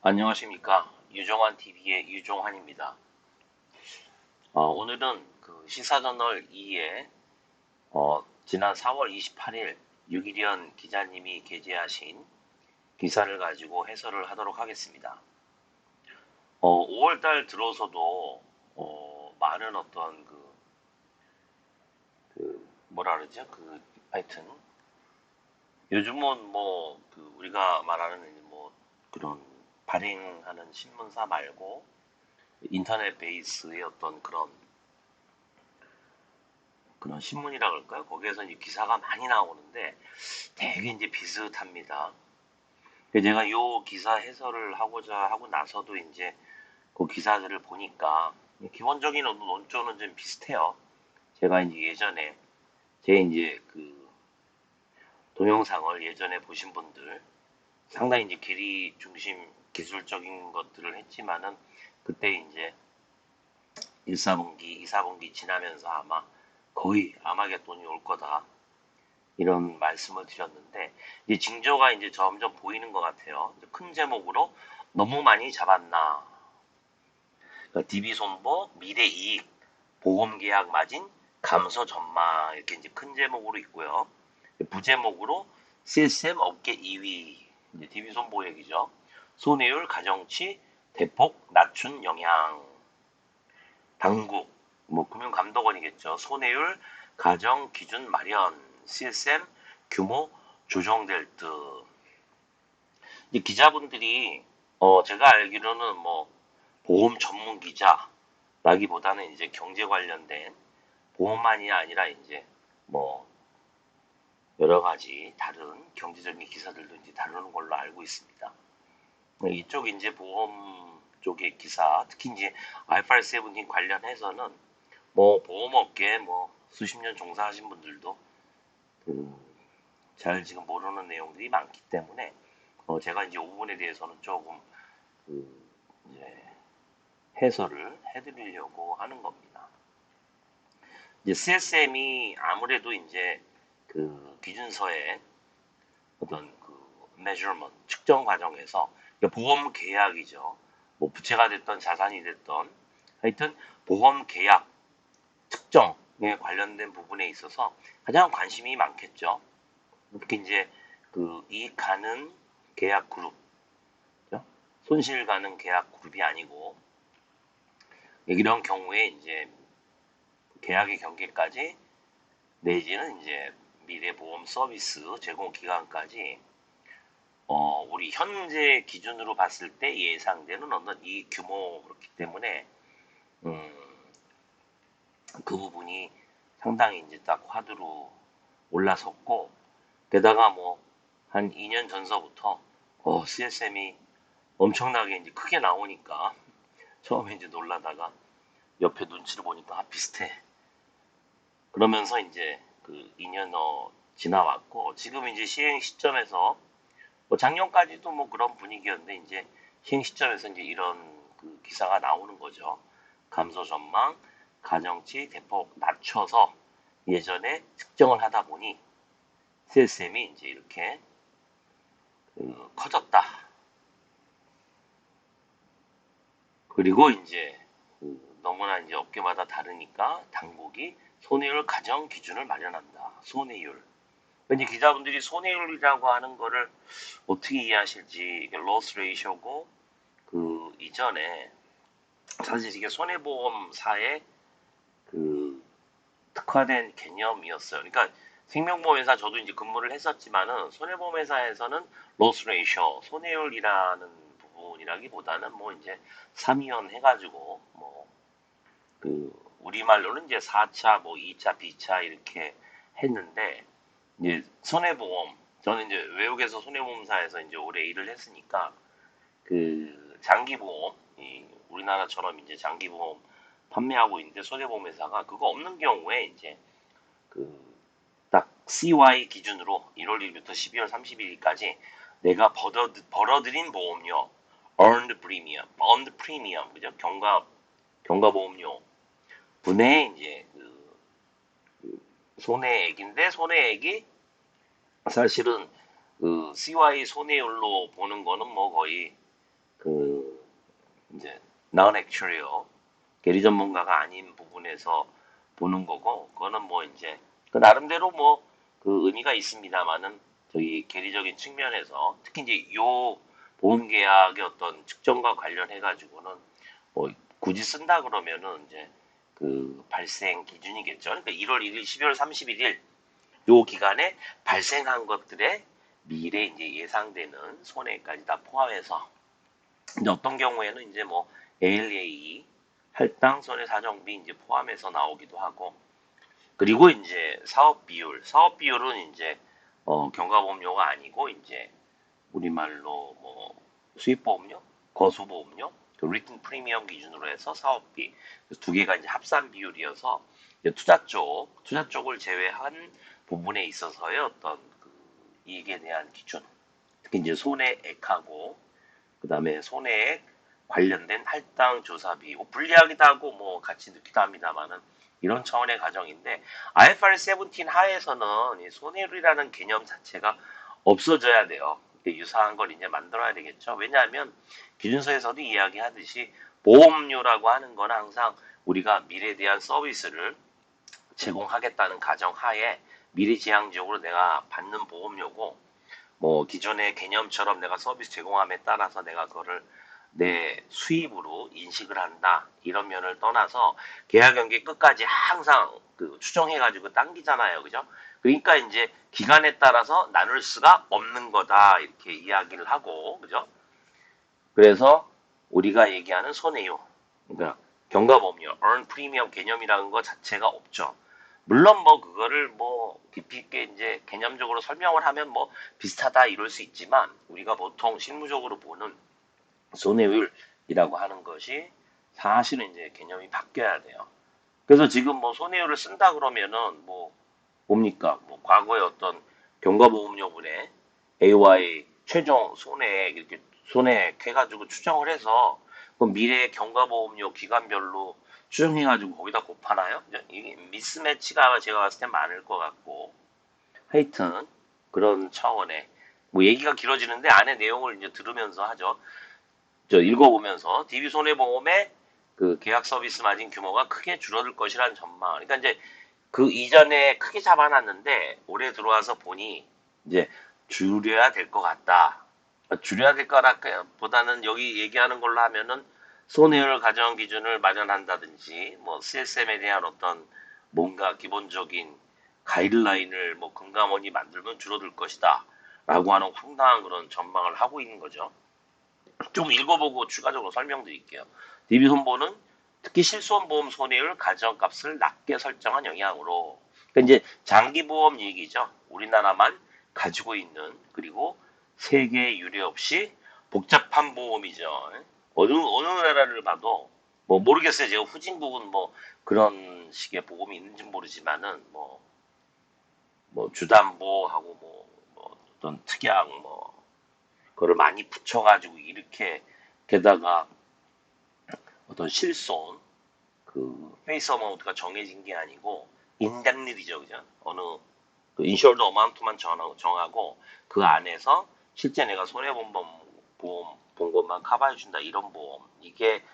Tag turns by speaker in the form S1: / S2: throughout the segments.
S1: 안녕하십니까. 유종환 TV의 유종환입니다. 오늘은 그 시사저널 2에 지난 4월 28일 유기련 기자님이 게재하신 기사를 가지고 해설을 하도록 하겠습니다. 5월달 들어서도 많은 어떤 뭐라 그러죠? 하여튼 요즘은 우리가 말하는 뭐 그런 발행하는 신문사 말고 인터넷 베이스의 어떤 그런 신문이라 그럴까요? 거기에서 이제 기사가 많이 나오는데 되게 이제 비슷합니다. 그래서 제가 요 기사 해설을 하고자 하고 나서도 이제 그 기사들을 보니까 기본적인 논조는 좀 비슷해요. 제가 이제 예전에 제 이제 그 동영상을 예전에 보신 분들 상당히 이제 계리 중심 기술적인 것들을 했지만은 그때 이제 1사분기, 2사분기 지나면서 아마 거의 아마겟돈이 올 거다. 이런 말씀을 드렸는데, 이제 징조가 이제 점점 보이는 것 같아요. 큰 제목으로 너무 많이 잡았나. 그러니까 DB 손보, 미래 이익, 보험 계약 마진, 감소 전망. 이렇게 이제 큰 제목으로 있고요. 부제목으로 CSM 업계 2위. 이제 DB 손보 얘기죠. 손해율 가정치 대폭 낮춘 영향. 당국, 뭐 금융감독원이겠죠. 손해율 가정 기준 마련, CSM 규모 조정될 듯. 이 기자분들이 제가 알기로는 뭐 보험 전문 기자라기보다는 이제 경제 관련된 보험만이 아니라 이제 뭐 여러 가지 다른 경제적인 기사들도 이제 다루는 걸로 알고 있습니다. 이쪽 이제 보험 쪽의 기사, 특히 이제 알파 17 관련해서는 뭐 보험업계 뭐 수십 년 종사하신 분들도 잘 지금 모르는 내용들이 많기 때문에 제가 이제 이 부분에 대해서는 조금 이제 해설을 해드리려고 하는 겁니다. 이제 CSM이 아무래도 이제 그 기준서에 어떤 measurement 측정 과정에서 보험 계약이죠. 뭐 부채가 됐던 자산이 됐던 하여튼 보험 계약 측정에 관련된 부분에 있어서 가장 관심이 많겠죠. 특히 이제 이익 가는 계약 그룹, 그죠? 손실 가는 계약 그룹이 아니고 이런 경우에 이제 계약의 경계까지 내지는 이제 미래보험 서비스 제공 기간까지 우리 현재 기준으로 봤을 때 예상되는 어떤 이익 규모 그렇기 때문에 음, 그 부분이 상당히 이제 딱 화두로 올라섰고 게다가 뭐 한 2년 전서부터 CSM이 엄청나게 이제 크게 나오니까 처음에 이제 놀라다가 옆에 눈치를 보니까 비슷해. 그러면서 이제 2년 지나왔고 지금 이제 시행 시점에서 뭐 작년까지도 뭐 그런 분위기였는데 이제 시행 시점에서 이제 이런 기사가 나오는 거죠. 감소 전망, 가정치 대폭 낮춰서 예전에 측정을 하다 보니 CSM이 이제 이렇게 커졌다. 그리고 이제 너무나 이제 업계마다 다르니까 당국이 손해율 가정 기준을 마련한다. 손해율. 이제 기자분들이 손해율이라고 하는 거를 어떻게 이해하실지 이게 로스 레이쇼고 이전에 사실 이게 손해보험사의 그 특화된 개념이었어요. 그러니까 생명보험회사 저도 이제 근무를 했었지만은 손해보험회사에서는 로스 레이쇼 손해율이라는 부분이라기보다는 뭐 이제 3위원 해가지고 뭐 우리말로는 이제 4차 뭐 2차 B차 이렇게 했는데 이제 손해보험 저는 이제 외국에서 손해보험사에서 이제 오래 일을 했으니까 장기보험 우리나라처럼 이제 장기보험 판매하고 있는데 손해보험회사가 그거 없는 경우에 이제 딱 CY 기준으로 1월 1일부터 12월 31일까지 내가 벌어들인 보험료 earned premium 그죠? 경과보험료 분의 이제 손해액인데 손해액이 사실은 CY 손해율로 보는 거는 뭐 거의 non-actuarial, 계리 전문가가 아닌 부분에서 보는 거고, 그거는 뭐 이제 그 나름대로 뭐 그 의미가 있습니다만은 저기 계리적인 측면에서 특히 이제 요 보험 계약의 어떤 측정과 관련해 가지고는 뭐 굳이 쓴다 그러면은 이제 그 발생 기준이겠죠. 그러니까 1월 1일, 12월 31일 요 기간에 발생한 것들의 미래 이제 예상되는 손해까지 다 포함해서 이제 어떤 경우에는 이제 뭐 ALA 할당 손해사정비 이제 포함해서 나오기도 하고 그리고 이제 사업 비율은 이제 경과보험료가 아니고 이제 우리말로 뭐 수입보험료, 거수보험료, 그 리튼 프리미엄 기준으로 해서 사업비 두 개가 이제 합산 비율이어서 이제 투자 쪽을 제외한 부분에 있어서의 어떤 그 이익에 대한 기준, 특히 이제 손해액하고 그다음에 손해액 관련된 할당 조사비, 뭐 불리하기도 하고 뭐 같이 넣기도 합니다만은 이런 차원의 가정인데 IFRS 17 하에서는 이 손해율이라는 개념 자체가 없어져야 돼요. 유사한 걸 이제 만들어야 되겠죠. 왜냐하면 기준서에서도 이야기하듯이 보험료라고 하는 건 항상 우리가 미래에 대한 서비스를 제공하겠다는 가정 하에 미래지향적으로 내가 받는 보험료고 뭐 기존의 개념처럼 내가 서비스 제공함에 따라서 내가 그거를 내 수입으로 인식을 한다 이런 면을 떠나서 계약연기 끝까지 항상 그 추정해가지고 당기잖아요, 그죠? 그러니까 이제 기간에 따라서 나눌 수가 없는 거다 이렇게 이야기를 하고, 그죠? 그래서 우리가 얘기하는 손해요, 그러니까 경과보험료, earn premium 개념이라는 거 자체가 없죠. 물론 뭐 그거를 뭐 깊이 있게 이제 개념적으로 설명을 하면 뭐 비슷하다 이럴 수 있지만 우리가 보통 실무적으로 보는 손해율이라고 하는 것이 사실은 이제 개념이 바뀌어야 돼요. 그래서 지금 뭐 손해율을 쓴다 그러면은 뭐 뭡니까? 뭐 과거의 어떤 경과보험료분의 AY 최종 손해액 이렇게 손해액 해가지고 추정을 해서 그 미래의 경과보험료 기간별로 추정해가지고 거기다 곱하나요? 이게 미스매치가 제가 봤을 때 많을 것 같고 하여튼 그런 차원의 뭐 얘기가 길어지는데 안에 내용을 이제 들으면서 하죠. 저 읽어보면서 DB 손해보험의 그 계약 서비스 마진 규모가 크게 줄어들 것이라는 전망. 그러니까 이제 그 이전에 크게 잡아놨는데 올해 들어와서 보니 이제 줄여야 될 것 같다. 줄여야 될 거라기보다는 여기 얘기하는 걸로 하면은 손해율 가정 기준을 마련한다든지 뭐 CSM에 대한 어떤 뭔가 기본적인 가이드라인을 뭐 금감원이 만들면 줄어들 것이다. 라고 하는 황당한 그런 전망을 하고 있는 거죠. 좀 읽어보고 추가적으로 설명드릴게요. DB 손보는 특히 실손보험 손해율 가정값을 낮게 설정한 영향으로 그러니까 이제 장기보험 얘기죠. 우리나라만 가지고 있는 그리고 세계 유례 없이 복잡한 보험이죠. 어느 나라를 봐도 뭐 모르겠어요. 제가 후진국은 뭐 그런 식의 보험이 있는지 모르지만은 뭐 주담보하고 뭐 어떤 특약 뭐 그거를 많이 붙여가지고 이렇게 게다가 어떤 실손 그 페이스 어마운트가 정해진 게 아니고 인덱니티죠, 그죠? 어느 그 인슈어드 어마운트만 정하고 그 안에서 실제 내가 손해보험 보험 본 것만 커버해준다 이런 보험 이게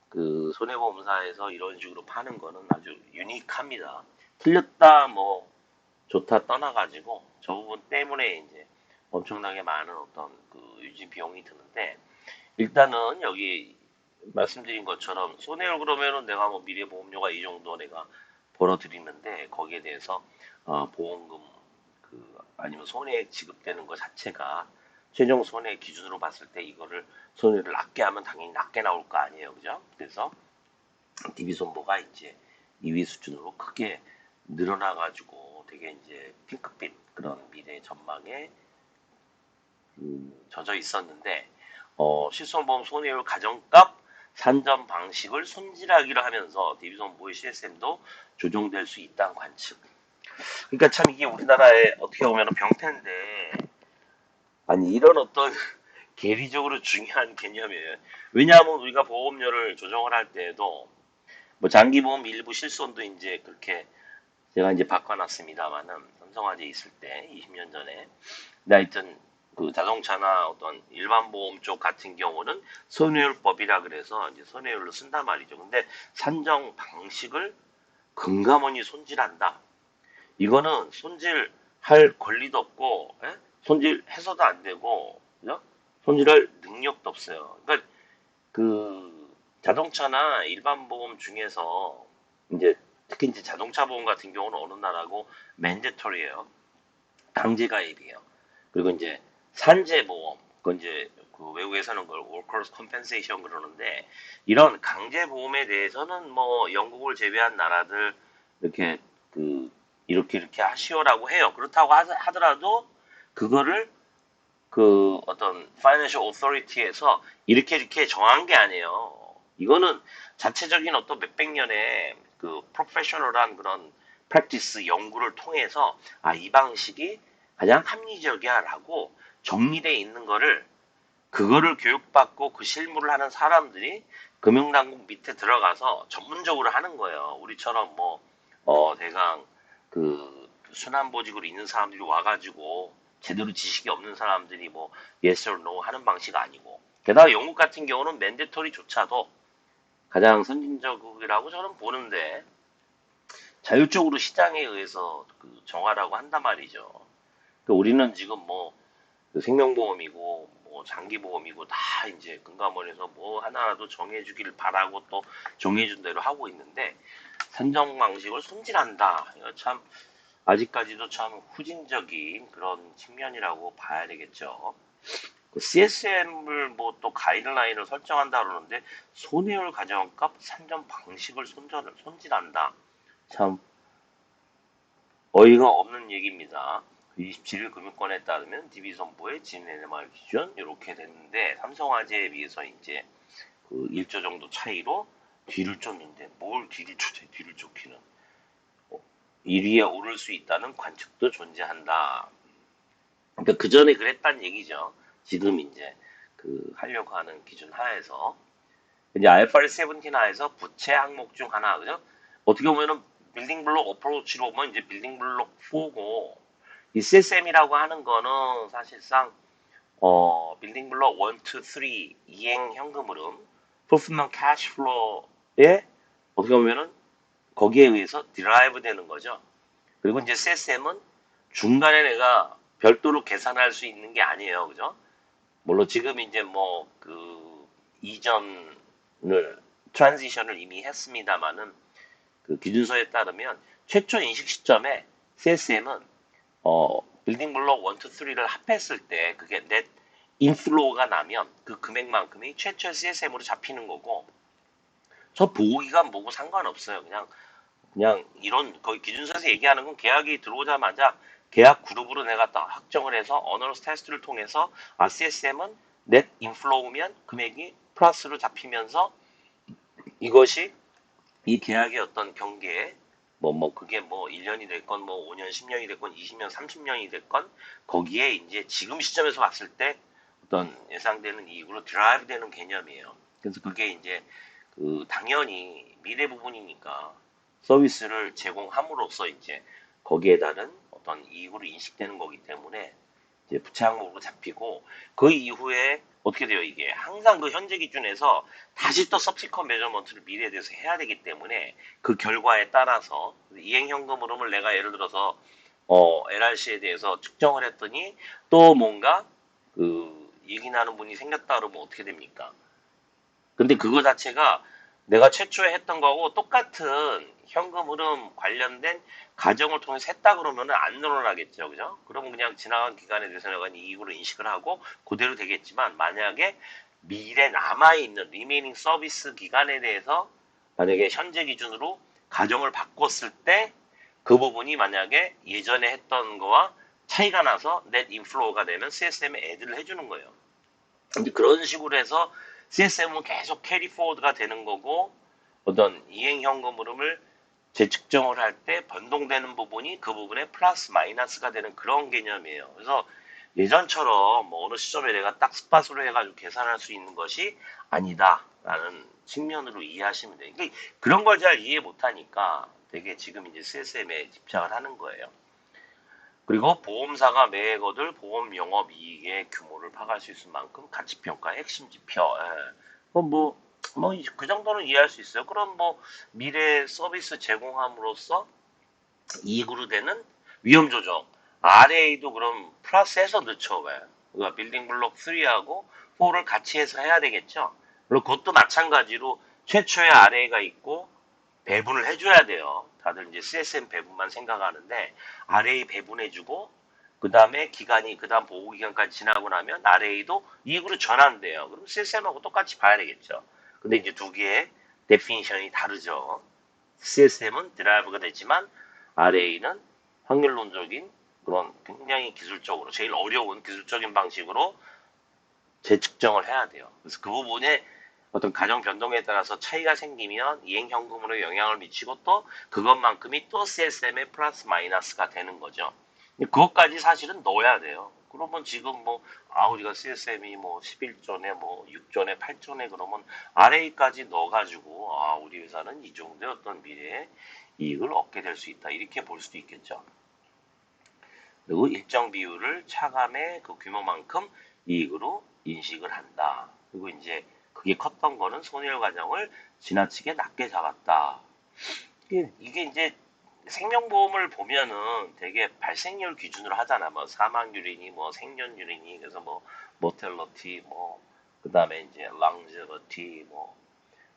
S1: 그 손해보험사에서 이런 식으로 파는 거는 아주 유니크합니다. 틀렸다 뭐 좋다 떠나가지고 저 부분 때문에 이제 엄청나게 많은 어떤 그 유지 비용이 드는데 일단은 여기 말씀드린 것처럼 손해율 그러면은 내가 뭐 미래보험료가 이 정도 내가 벌어들이는데 거기에 대해서 보험금 그 아니면 손해액 지급되는 것 자체가 최종 손해 기준으로 봤을 때 이거를 손해를 낮게 하면 당연히 낮게 나올 거 아니에요, 그죠? 그래서 DB손보가 이제 2위 수준으로 크게 늘어나가지고 되게 이제 핑크빛 그런 미래 전망에 젖어 있었는데 실손보험 손해율 가정값 산정 방식을 손질하기로 하면서 DB손보의 CSM도 조정될 수 있다는 관측. 그러니까 참 이게 우리나라의 어떻게 보면 병폐인데 아니 이런 어떤 계리적으로 중요한 개념이에요. 왜냐하면 우리가 보험료를 조정을 할 때에도 뭐 장기보험 일부 실손도 이제 그렇게 제가 이제 바꿔놨습니다만은 삼성화재 있을 때 20년 전에 근데 하여튼 그 자동차나 어떤 일반 보험 쪽 같은 경우는 선회율법이라 그래서 이제 선회율로 쓴단 말이죠. 근데 산정 방식을 금감원이 손질한다. 이거는 손질할 권리도 없고, 예? 손질해서도 안 되고, 그죠? 손질할 능력도 없어요. 그러니까 그 자동차나 일반 보험 중에서 이제 특히 이제 자동차 보험 같은 경우는 어느 나라고 맨데토리예요. 강제 가입이에요. 그리고 이제 산재 보험, 그건 이제 그 외국에서는 그걸 workers compensation 그러는데 이런 강제 보험에 대해서는 뭐 영국을 제외한 나라들 이렇게 그 이렇게 하시오라고 해요. 그렇다고 하더라도 그거를 그 어떤 파이낸셜 오서리티에서 이렇게 정한 게 아니에요. 이거는 자체적인 어떤 몇백 년의 그 프로페셔널한 그런 프랙티스 연구를 통해서 아, 이 방식이 가장 합리적이야라고 정리되어 있는 거를 그거를 교육받고 그 실무를 하는 사람들이 금융당국 밑에 들어가서 전문적으로 하는 거예요. 우리처럼 뭐 대강 그 순환보직으로 있는 사람들이 와가지고 제대로 지식이 없는 사람들이 뭐 yes or no 하는 방식 아니고 게다가 영국 같은 경우는 맨데토리조차도 가장 선진적이라고 저는 보는데 자율적으로 시장에 의해서 그 정하라고 한단 말이죠. 그 우리는 지금 뭐 생명보험이고 뭐 장기보험이고 다 이제 금감원에서 뭐 하나라도 정해주길 바라고 또 정해준 대로 하고 있는데 산정 방식을 손질한다. 이거 참 아직까지도 참 후진적인 그런 측면이라고 봐야 되겠죠. CSM을 뭐 또 가이드라인을 설정한다 그러는데 손해율 가정값 산정 방식을 손질한다. 참 어이가 없는 얘기입니다. 27일 금융권에 따르면 DB선보의 진NMR 기준 이렇게 됐는데 삼성화재에 비해서 이제 그 1조 정도 차이로 뒤를 쫓는데 뭘 뒤를 쫓기는 1위에 오를 수 있다는 관측도 존재한다. 그러니까 그 전에 그랬단 얘기죠. 지금 이제 그 하려고 하는 기준 하에서 이제 IFRS 17 하에서 부채 항목 중 하나 그죠? 어떻게 보면은 빌딩 블록 어프로치로 보면 이제 빌딩 블록 4고 이 CSM이라고 하는 거는 사실상 빌딩 블록 1, 2, 3 이행 현금 흐름, 풀프먼 캐시 플로우에 어떻게 보면은 거기에 의해서 드라이브 되는 거죠. 그리고 이제 CSM은 중간에 내가 별도로 계산할 수 있는 게 아니에요. 그죠? 물론 지금 이제 뭐 그 이전을 트랜지션을 이미 했습니다만은 그 기준서에 따르면 최초 인식 시점에 CSM은 빌딩 블록 1, 2, 3를 합했을 때 그게 넷 인플로우가 나면 그 금액만큼이 최초 CSM으로 잡히는 거고 저 보호기간 뭐고 상관없어요. 그냥 이런 거의 기준서에서 얘기하는 건 계약이 들어오자마자 계약 그룹으로 내가 딱 확정을 해서 어너러스 테스트를 통해서 CSM은 넷 인플로우면 금액이 플러스로 잡히면서 이것이 이 계약의 어떤 경계에 그게 뭐 1년이 됐건 뭐 5년, 10년이 됐건 20년, 30년이 됐건 거기에 이제 지금 시점에서 봤을 때 어떤 예상되는 이익으로 드라이브 되는 개념이에요. 그래서 그게 이제 그 당연히 미래 부분이니까 서비스를 제공함으로써 이제 거기에 따른 어떤 이익으로 인식되는 거기 때문에 이제 부채 항목으로 잡히고 그 이후에 어떻게 돼요 이게 항상 그 현재 기준에서 다시 또 서브시컨 매저먼트를 미래에 대해서 해야 되기 때문에 그 결과에 따라서 이행 현금 흐름을 내가 예를 들어서 LRC에 대해서 측정을 했더니 또 뭔가 그 얘기 나는 분이 생겼다 그러면 어떻게 됩니까? 근데 그거 자체가 내가 최초에 했던 거하고 똑같은 현금 흐름 관련된 가정을 통해서 했다 그러면 안 늘어나겠죠. 그죠? 그러면 그냥 지나간 기간에 대해서 내가 이익으로 인식을 하고 그대로 되겠지만 만약에 미래 남아있는 리메이닝 서비스 기간에 대해서 만약에 현재 기준으로 가정을 바꿨을 때 그 부분이 만약에 예전에 했던 거와 차이가 나서 넷 인플로우가 되면 CSM에 애드를 해주는 거예요. 이제 그런 식으로 해서 CSM은 계속 캐리 포워드가 되는 거고 어떤 이행 현금 흐름을 재측정을 할 때 변동되는 부분이 그 부분에 플러스 마이너스가 되는 그런 개념이에요. 그래서 예전처럼 뭐 어느 시점에 내가 딱 스팟으로 해가지고 계산할 수 있는 것이 아니다라는 측면으로 이해하시면 돼요. 그러니까 그런 걸 잘 이해 못하니까 되게 지금 이제 CSM에 집착을 하는 거예요. 그리고 보험사가 매해 거둘 보험 영업 이익의 규모를 파악할 수 있을 만큼 가치평가의 핵심 지표. 예. 그 정도는 이해할 수 있어요. 그럼 뭐, 미래 서비스 제공함으로써 이익으로 되는 위험 조정. RA도 그럼 플러스해서 넣죠, 왜? 그러니까 빌딩 블록 3하고 4를 같이 해서 해야 되겠죠? 그리고 그것도 마찬가지로 최초의 RA가 있고 배분을 해줘야 돼요. 다들 이제 CSM 배분만 생각하는데 RA 배분해주고 그 다음에 기간이 그 다음 보호기간까지 지나고 나면 RA도 이익으로 전환돼요. 그럼 CSM하고 똑같이 봐야 되겠죠. 근데 이제 두 개의 데피니션이 다르죠. CSM은 드라이브가 되지만 RA는 확률론적인 그런 굉장히 기술적으로 제일 어려운 기술적인 방식으로 재측정을 해야 돼요. 그래서 그 부분에 어떤 가정 변동에 따라서 차이가 생기면 이행현금으로 영향을 미치고 또 그것만큼이 또 CSM의 플러스 마이너스가 되는 거죠. 그것까지 사실은 넣어야 돼요. 그러면 지금 뭐, 우리가 CSM이 뭐 11조네, 뭐 6조네, 8조네 그러면 RA까지 넣어가지고, 우리 회사는 이 정도의 어떤 미래의 이익을 얻게 될 수 있다. 이렇게 볼 수도 있겠죠. 그리고 일정 비율을 차감의 그 규모만큼 이익으로 인식을 한다. 그리고 이제 그게 컸던 거는 손해율 과정을 지나치게 낮게 잡았다. 이게 이제 생명보험을 보면은 되게 발생률 기준으로 하잖아. 뭐 사망률이니 뭐 생존율이니 그래서 뭐 모텔러티 뭐 그다음에 이제 랑제버티 뭐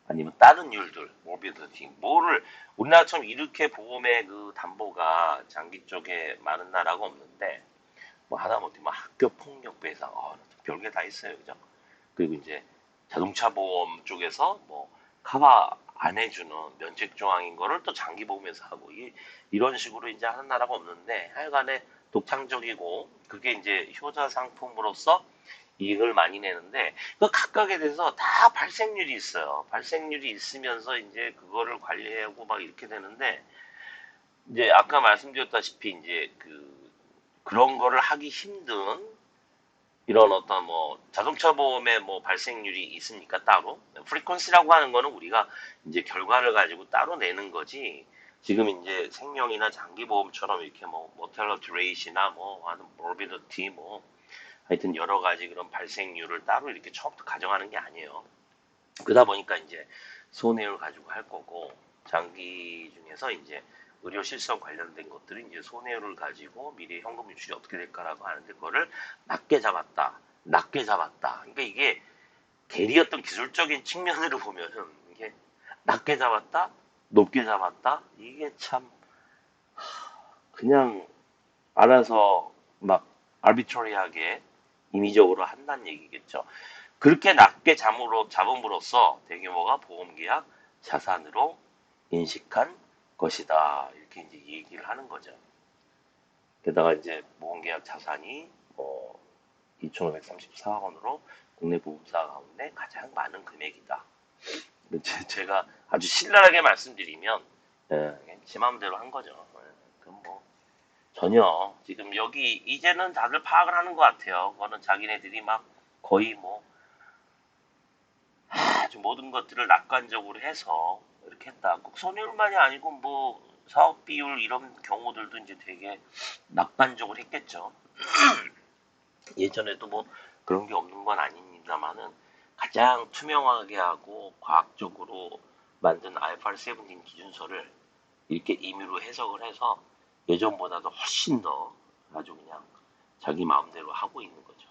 S1: 아니면 다른 율들 모비리티 뭐를 우리나라처럼 이렇게 보험의 그 담보가 장기 쪽에 많은 나라가 없는데 뭐 하다못해 뭐 학교 폭력 배상 별게 다 있어요. 그죠? 그리고 이제 자동차 보험 쪽에서 뭐 커버 안 해주는 면책 조항인 거를 또 장기 보험에서 하고 이런 식으로 이제 하는 나라가 없는데 하여간에 독창적이고 그게 이제 효자 상품으로서 이익을 많이 내는데 그 각각에 대해서 다 발생률이 있어요. 발생률이 있으면서 이제 그거를 관리하고 막 이렇게 되는데 이제 아까 말씀드렸다시피 이제 그런 거를 하기 힘든 이런 어떤 뭐 자동차 보험의 뭐 발생률이 있으니까 따로 프리퀀시라고 하는 거는 우리가 이제 결과를 가지고 따로 내는 거지. 지금 이제 생명이나 장기 보험처럼 이렇게 뭐 모텔러티 레이시나 뭐 하는 모비리티 뭐 하여튼 여러 가지 그런 발생률을 따로 이렇게 처음부터 가정하는 게 아니에요. 그러다 보니까 이제 손해율 가지고 할 거고 장기 중에서 이제 의료 실적 관련된 것들은 이제 손해율을 가지고 미래 현금 유출이 어떻게 될까라고 하는데 그거를 낮게 잡았다. 낮게 잡았다. 그러니까 이게 대리 어떤 기술적인 측면으로 보면은 이게 낮게 잡았다, 높게 잡았다. 이게 참 그냥 알아서 막 아비트리하게 임의적으로 한다는 얘기겠죠. 그렇게 낮게 잡음으로써 대규모가 보험계약 자산으로 인식한 것이다. 이렇게 이제 얘기를 하는 거죠. 게다가 이제 보험계약 자산이 2,534억 원으로 국내 보험사 가운데 가장 많은 금액이다. 제가 아주 신랄하게 말씀드리면 제 마음대로 한 거죠. 그럼 뭐 전혀 지금 여기 이제는 다들 파악을 하는 것 같아요. 그거는 자기네들이 막 거의 뭐 아주 모든 것들을 낙관적으로 해서 이렇게 했다. 꼭 손해율만이 아니고 뭐 사업 비율 이런 경우들도 이제 되게 낙관적으로 했겠죠. 예전에도 뭐 그런 게 없는 건 아닙니다만은 가장 투명하게 하고 과학적으로 만든 IFR 17 기준서를 이렇게 임의로 해석을 해서 예전보다도 훨씬 더 아주 그냥 자기 마음대로 하고 있는 거죠.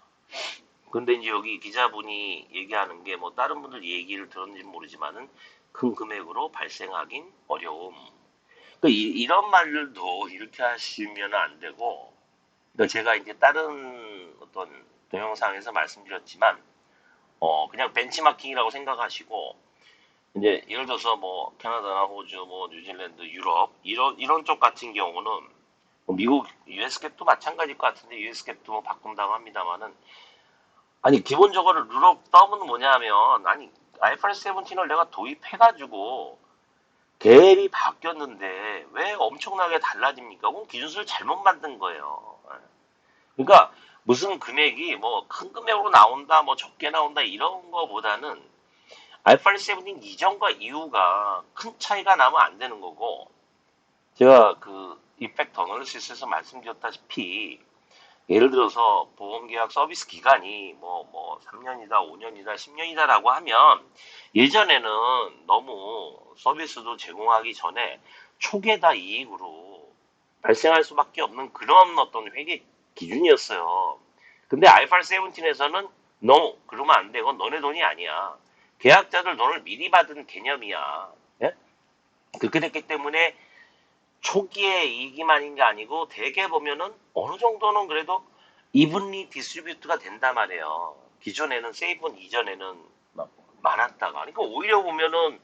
S1: 근데 이제 여기 기자분이 얘기하는 게 뭐 다른 분들 얘기를 들었는지 모르지만은 큰 금액으로 발생하긴 어려움. 그러니까 이런 말들도 이렇게 하시면 안 되고, 그러니까 제가 이제 다른 어떤 동영상에서 말씀드렸지만, 그냥 벤치마킹이라고 생각하시고, 이제 예를 들어서 뭐 캐나다나 호주, 뭐 뉴질랜드, 유럽 이런 쪽 같은 경우는 뭐 미국 US 캡도 마찬가지일 것 같은데 US 캡도 뭐 바꾼다고 합니다만은 아니 기본적으로 룰업 다운은 뭐냐면 아니 IFRS 17을 내가 도입해가지고 계획이 바뀌었는데 왜 엄청나게 달라집니까? 그건 기준서를 잘못 만든 거예요. 그러니까 무슨 금액이 뭐 큰 금액으로 나온다, 뭐 적게 나온다 이런 거보다는 IFRS 17 이전과 이후가 큰 차이가 나면 안 되는 거고 제가 이펙트 어널리시스에서 말씀드렸다시피 예를 들어서 보험계약 서비스 기간이 뭐 3년이다, 5년이다, 10년이다라고 하면 예전에는 너무 서비스도 제공하기 전에 초계다 이익으로 발생할 수밖에 없는 그런 어떤 회계 기준이었어요. 근데 알파 17에서는 no, 그러면 안 돼. 그건 너네 돈이 아니야. 계약자들 돈을 미리 받은 개념이야. 예? 그렇게 됐기 때문에 초기에 이익이만인 게 아니고 대개 보면은 어느 정도는 그래도 이분리 디스트리뷰트가 된단 말이에요. 기존에는 세이븐 이전에는 막 많았다가 그러니까 오히려 보면은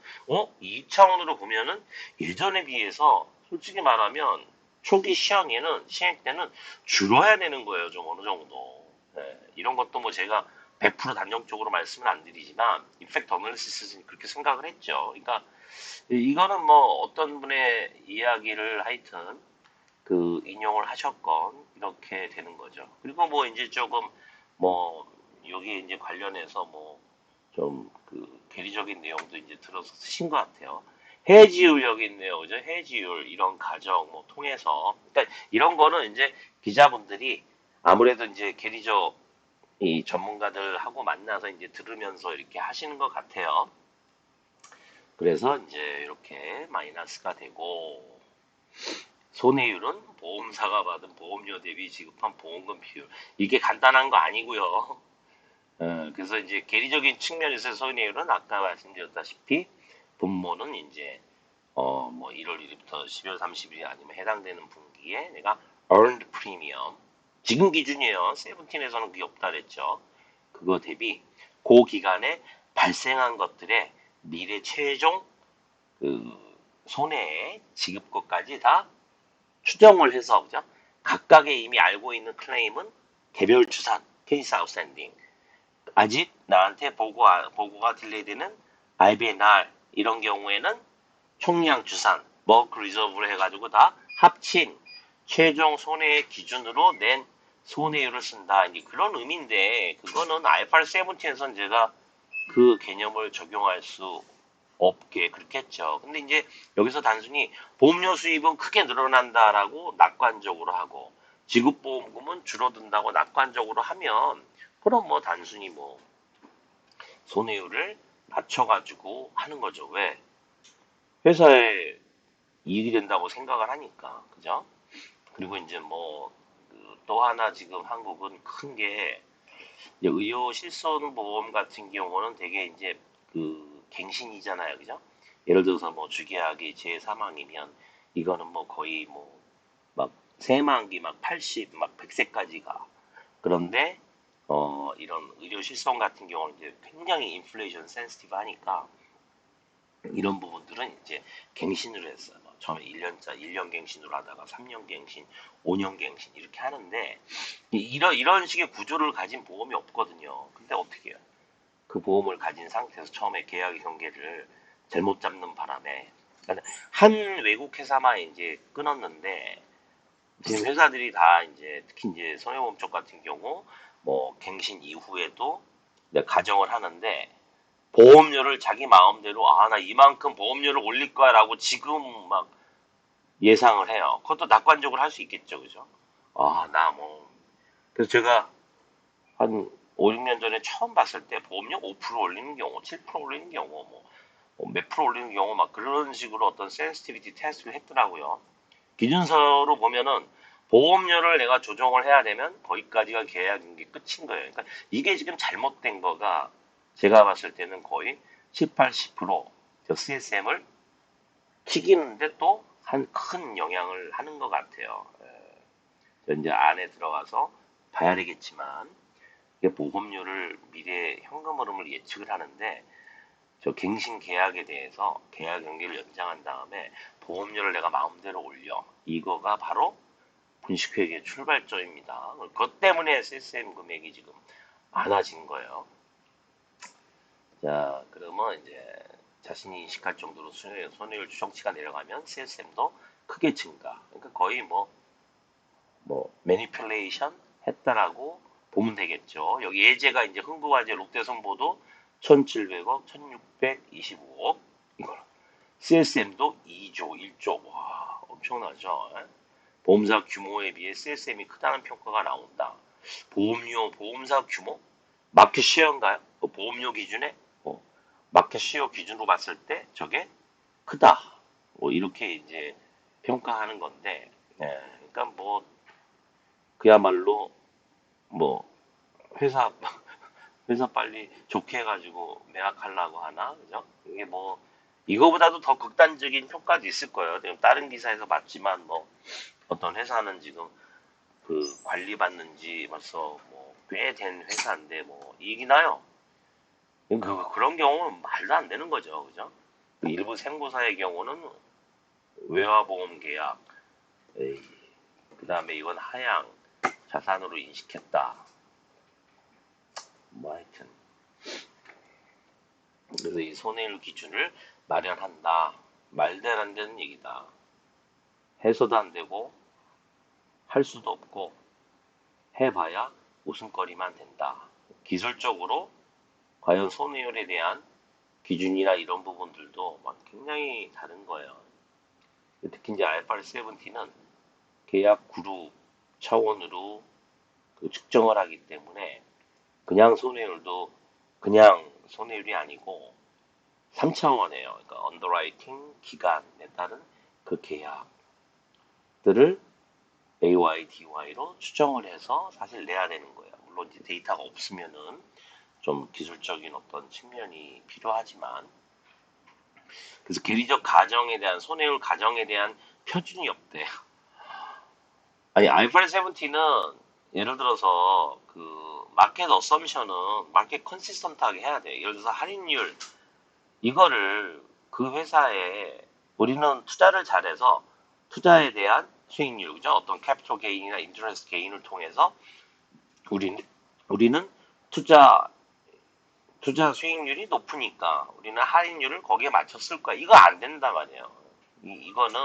S1: 이 차원으로 보면은 예전에 비해서 솔직히 말하면 초기 시행 때는 줄어야 되는 거예요. 좀 어느 정도. 예, 이런 것도 뭐 제가 100% 단정적으로 말씀은 안 드리지만 이펙트 어널리시스는 그렇게 생각을 했죠. 그러니까 이거는 뭐 어떤 분의 이야기를 하여튼 그 인용을 하셨건 이렇게 되는 거죠. 그리고 뭐 이제 조금 뭐 여기 이제 관련해서 뭐 좀 그 계리적인 내용도 이제 들어서 쓰신 것 같아요. 해지율 여기 있네요. 그죠? 해지율 이런 가정 뭐 통해서 그러니까 이런 거는 이제 기자분들이 아무래도 이제 계리적 이 전문가들하고 만나서 이제 들으면서 이렇게 하시는 것 같아요. 그래서 이제 이렇게 마이너스가 되고 손해율은 보험사가 받은 보험료 대비 지급한 보험금 비율. 이게 간단한 거 아니고요. 그래서 이제 계리적인 측면에서 손해율은 아까 말씀드렸다시피 분모는 이제 뭐 1월 1일부터 12월 30일이 아니면 해당되는 분기에 내가 earned premium 지금 기준이에요. 세븐틴에서는 그게 없다 그랬죠. 그거 대비 그 기간에 발생한 것들의 미래 최종 그 손해 지급것까지 다 추정을 해서 그죠? 각각의 이미 알고 있는 클레임은 개별 추산, 케이스 아웃스탠딩. 아직 나한테 보고가 딜레이되는 IBNR 이런 경우에는 총량 추산, 머크 리저브를 해가지고 다 합친 최종 손해의 기준으로 낸 손해율을 쓴다. 이제 그런 의미인데 그거는 알파 17에서는 제가 그 개념을 적용할 수 없게 그렇게 했죠. 근데 이제 여기서 단순히 보험료 수입은 크게 늘어난다라고 낙관적으로 하고 지급보험금은 줄어든다고 낙관적으로 하면 그럼 뭐 단순히 뭐 손해율을 낮춰가지고 하는 거죠. 왜? 회사에 이익이 된다고 생각을 하니까. 그죠? 그리고 이제 뭐 또 하나 지금 한국은 큰 게 의료 실손 보험 같은 경우는 되게 이제 그 갱신이잖아요. 그죠? 예를 들어서 뭐 주계약이 제3항이면 이거는 뭐 거의 뭐 막 새만기 막 80, 막 100세까지 가. 그런데 이런 의료 실손 같은 경우는 이제 굉장히 인플레이션 센시티브 하니까 이런 부분들은 이제 갱신을 했어요. 뭐 처음에 1년 갱신으로 하다가 3년 갱신, 5년 갱신 이렇게 하는데 이런 식의 구조를 가진 보험이 없거든요. 근데 어떻게 해요? 그 보험을 가진 상태에서 처음에 계약 경계를 잘못 잡는 바람에 그러니까 한 외국 회사만 이제 끊었는데 지금 회사들이 다 이제 특히 이제 손해보험 쪽 같은 경우 뭐 갱신 이후에도 가정을 하는데 보험료를 자기 마음대로 나 이만큼 보험료를 올릴 거야라고 지금 막 예상을 해요. 그것도 낙관적으로 할 수 있겠죠, 그죠? 나 뭐 그래서 제가 한 5, 6년 전에 처음 봤을 때 보험료 5% 올리는 경우, 7% 올리는 경우, 몇 프로 올리는 경우 막 그런 식으로 어떤 센시티비티 테스트를 했더라고요. 기준서로 보면은 보험료를 내가 조정을 해야 되면 거기까지가 계약인 게 끝인 거예요. 그러니까 이게 지금 잘못된 거가 제가 봤을 때는 거의 7, 80% CSM을 튀기는데 또 한 큰 영향을 하는 것 같아요. 이제 안에 들어가서 봐야 되겠지만 이게 보험료를 미래 현금 흐름을 예측을 하는데 저 갱신 계약에 대해서 계약 연기를 연장한 다음에 보험료를 내가 마음대로 올려. 이거가 바로 분식회계 출발점입니다. 그것 때문에 CCM 금액이 지금 많아진 거예요. 자, 그러면 이제 자신이 인식할 정도로 손해율 추정치가 내려가면 CSM도 크게 증가. 그러니까 거의 매니플레이션 했다라고 보면 되겠죠. 여기 예제가 이제 흥부화재 롯데선보도 1,700억, 1,625억 이거 CSM도 2조, 1조. 와, 엄청나죠. 보험사 규모에 비해 CSM이 크다는 평가가 나온다. 보험사 규모? 마켓 시어인가요? 보험료 기준에? 마켓 시어 기준으로 봤을 때 저게 크다. 이렇게 이제 평가하는 건데, 그러니까 뭐, 그야말로 뭐, 회사, 회사 빨리 좋게 해가지고 매각하려고 하나? 그죠? 이게 뭐, 이거보다도 더 극단적인 효과도 있을 거예요. 다른 기사에서 봤지만, 뭐, 어떤 회사는 지금 그 관리받는 지 벌써 뭐 꽤 된 회사인데 뭐 이익이 나요. 그런 경우는 말도 안 되는 거죠. 그죠? 그 일부 생보사의 경우는 외화보험 계약, 그 다음에 이건 하향, 자산으로 인식했다. 뭐 하여튼. 그래서 이 손해율 기준을 마련한다. 말도 안 되는 얘기다. 해서도 안 되고, 할 수도 없고, 해봐야 웃음거리만 된다. 기술적으로 과연 손해율에 대한 기준이나 이런 부분들도 막 굉장히 다른 거예요. 특히 이제 IFRS 17은 계약 그룹 차원으로 그 측정을 하기 때문에 그냥 손해율도 그냥 손해율이 아니고 3차원이에요. 그러니까 언더라이팅 기간에 따른 그 계약들을 AY, DY로 추정을 해서 사실 내야 되는 거예요. 물론 이제 데이터가 없으면은 좀 기술적인 어떤 측면이 필요하지만 그래서 계리적 가정에 대한 손해율 가정에 대한 표준이 없대요. 아니 IFRS 17은 예를 들어서 그 마켓 어썸션은 마켓 컨시스턴트하게 해야 돼. 예를 들어서 할인율 이거를 그 회사에 우리는 투자를 잘해서 투자에 대한 수익률, 그죠? 어떤 캐피털 게인이나 인터레스트 게인을 통해서 우리는 우리는 투자 수익률이 높으니까 우리는 할인율을 거기에 맞췄을 거야. 이거 안 된단 말이에요. 이거는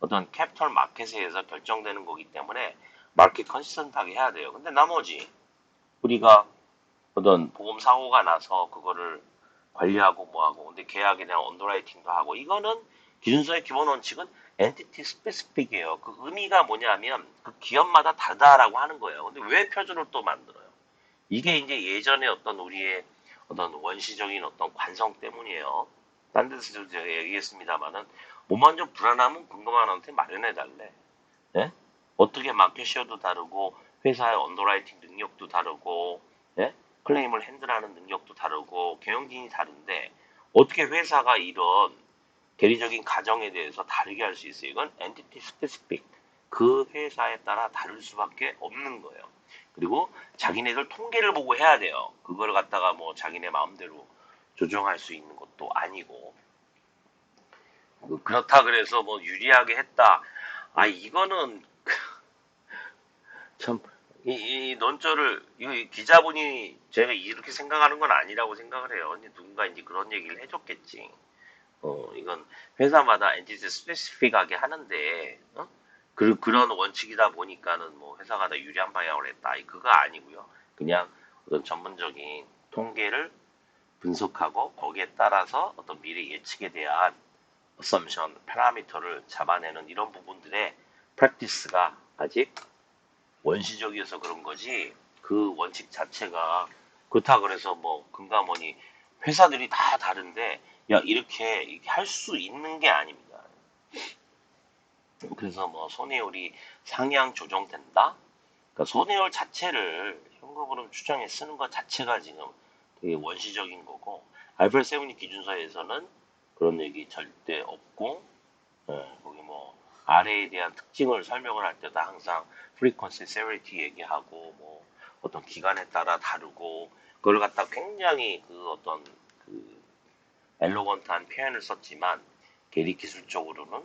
S1: 어떤 캐피털 마켓에서 결정되는 거기 때문에 마켓 컨시스턴트하게 해야 돼요. 근데 나머지 우리가 어떤 보험 사고가 나서 그거를 관리하고 뭐하고 근데 계약에 대한 언더라이팅도 하고 이거는 기준서의 기본 원칙은 엔티티 스페시픽이에요. 그 의미가 뭐냐면 그 기업마다 다르다라고 하는 거예요. 근데 왜 표준을 또 만들어요? 이게 이제 예전에 어떤 우리의 어떤 원시적인 어떤 관성 때문이에요. 딴 데서 제가 얘기했습니다만은 몸만 좀 불안하면 궁금한한테 마련해 달래. 예? 어떻게 마켓시어도 다르고 회사의 언더라이팅 능력도 다르고 예? 클레임을 핸들하는 능력도 다르고 경영진이 다른데 어떻게 회사가 이런 계리적인 가정에 대해서 다르게 할 수 있어요? 이건 엔티티 스페시픽 그 회사에 따라 다를 수밖에 없는 거예요. 그리고 자기네들 통계를 보고 해야 돼요. 그걸 갖다가 뭐 자기네 마음대로 조정할 수 있는 것도 아니고 그렇다 그래서 뭐 유리하게 했다. 이거는 참, 이 논조를, 이 기자분이 제가 이렇게 생각하는 건 아니라고 생각을 해요. 누군가 이제 그런 얘기를 해줬겠지. 이건 회사마다 엔티티 스페시픽하게 하는데, 그런 원칙이다 보니까는 뭐 회사가 다 유리한 방향을 했다. 그거 아니고요. 그냥 어떤 전문적인 통계를 분석하고 거기에 따라서 어떤 미래 예측에 대한 어썸션, 파라미터를 잡아내는 이런 부분들의 프랙티스가 아직 원시적이어서 그런 거지 그 원칙 자체가 그렇다 그래서 뭐 금감원이 회사들이 다 다른데 야 이렇게 할 수 있는 게 아닙니다. 그래서 뭐 손해율이 상향 조정된다. 그러니까 손해율 자체를 현금으로 추정해 쓰는 것 자체가 지금 되게 원시적인 거고 IFRS 7 기준서에서는 그런 얘기 절대 없고 거기 뭐 아래에 대한 특징을 설명을 할 때도 항상 frequency, severity 얘기하고 뭐 어떤 기간에 따라 다르고 그걸 갖다 굉장히 그 어떤 그 엘로건트한 표현을 썼지만 계리 기술적으로는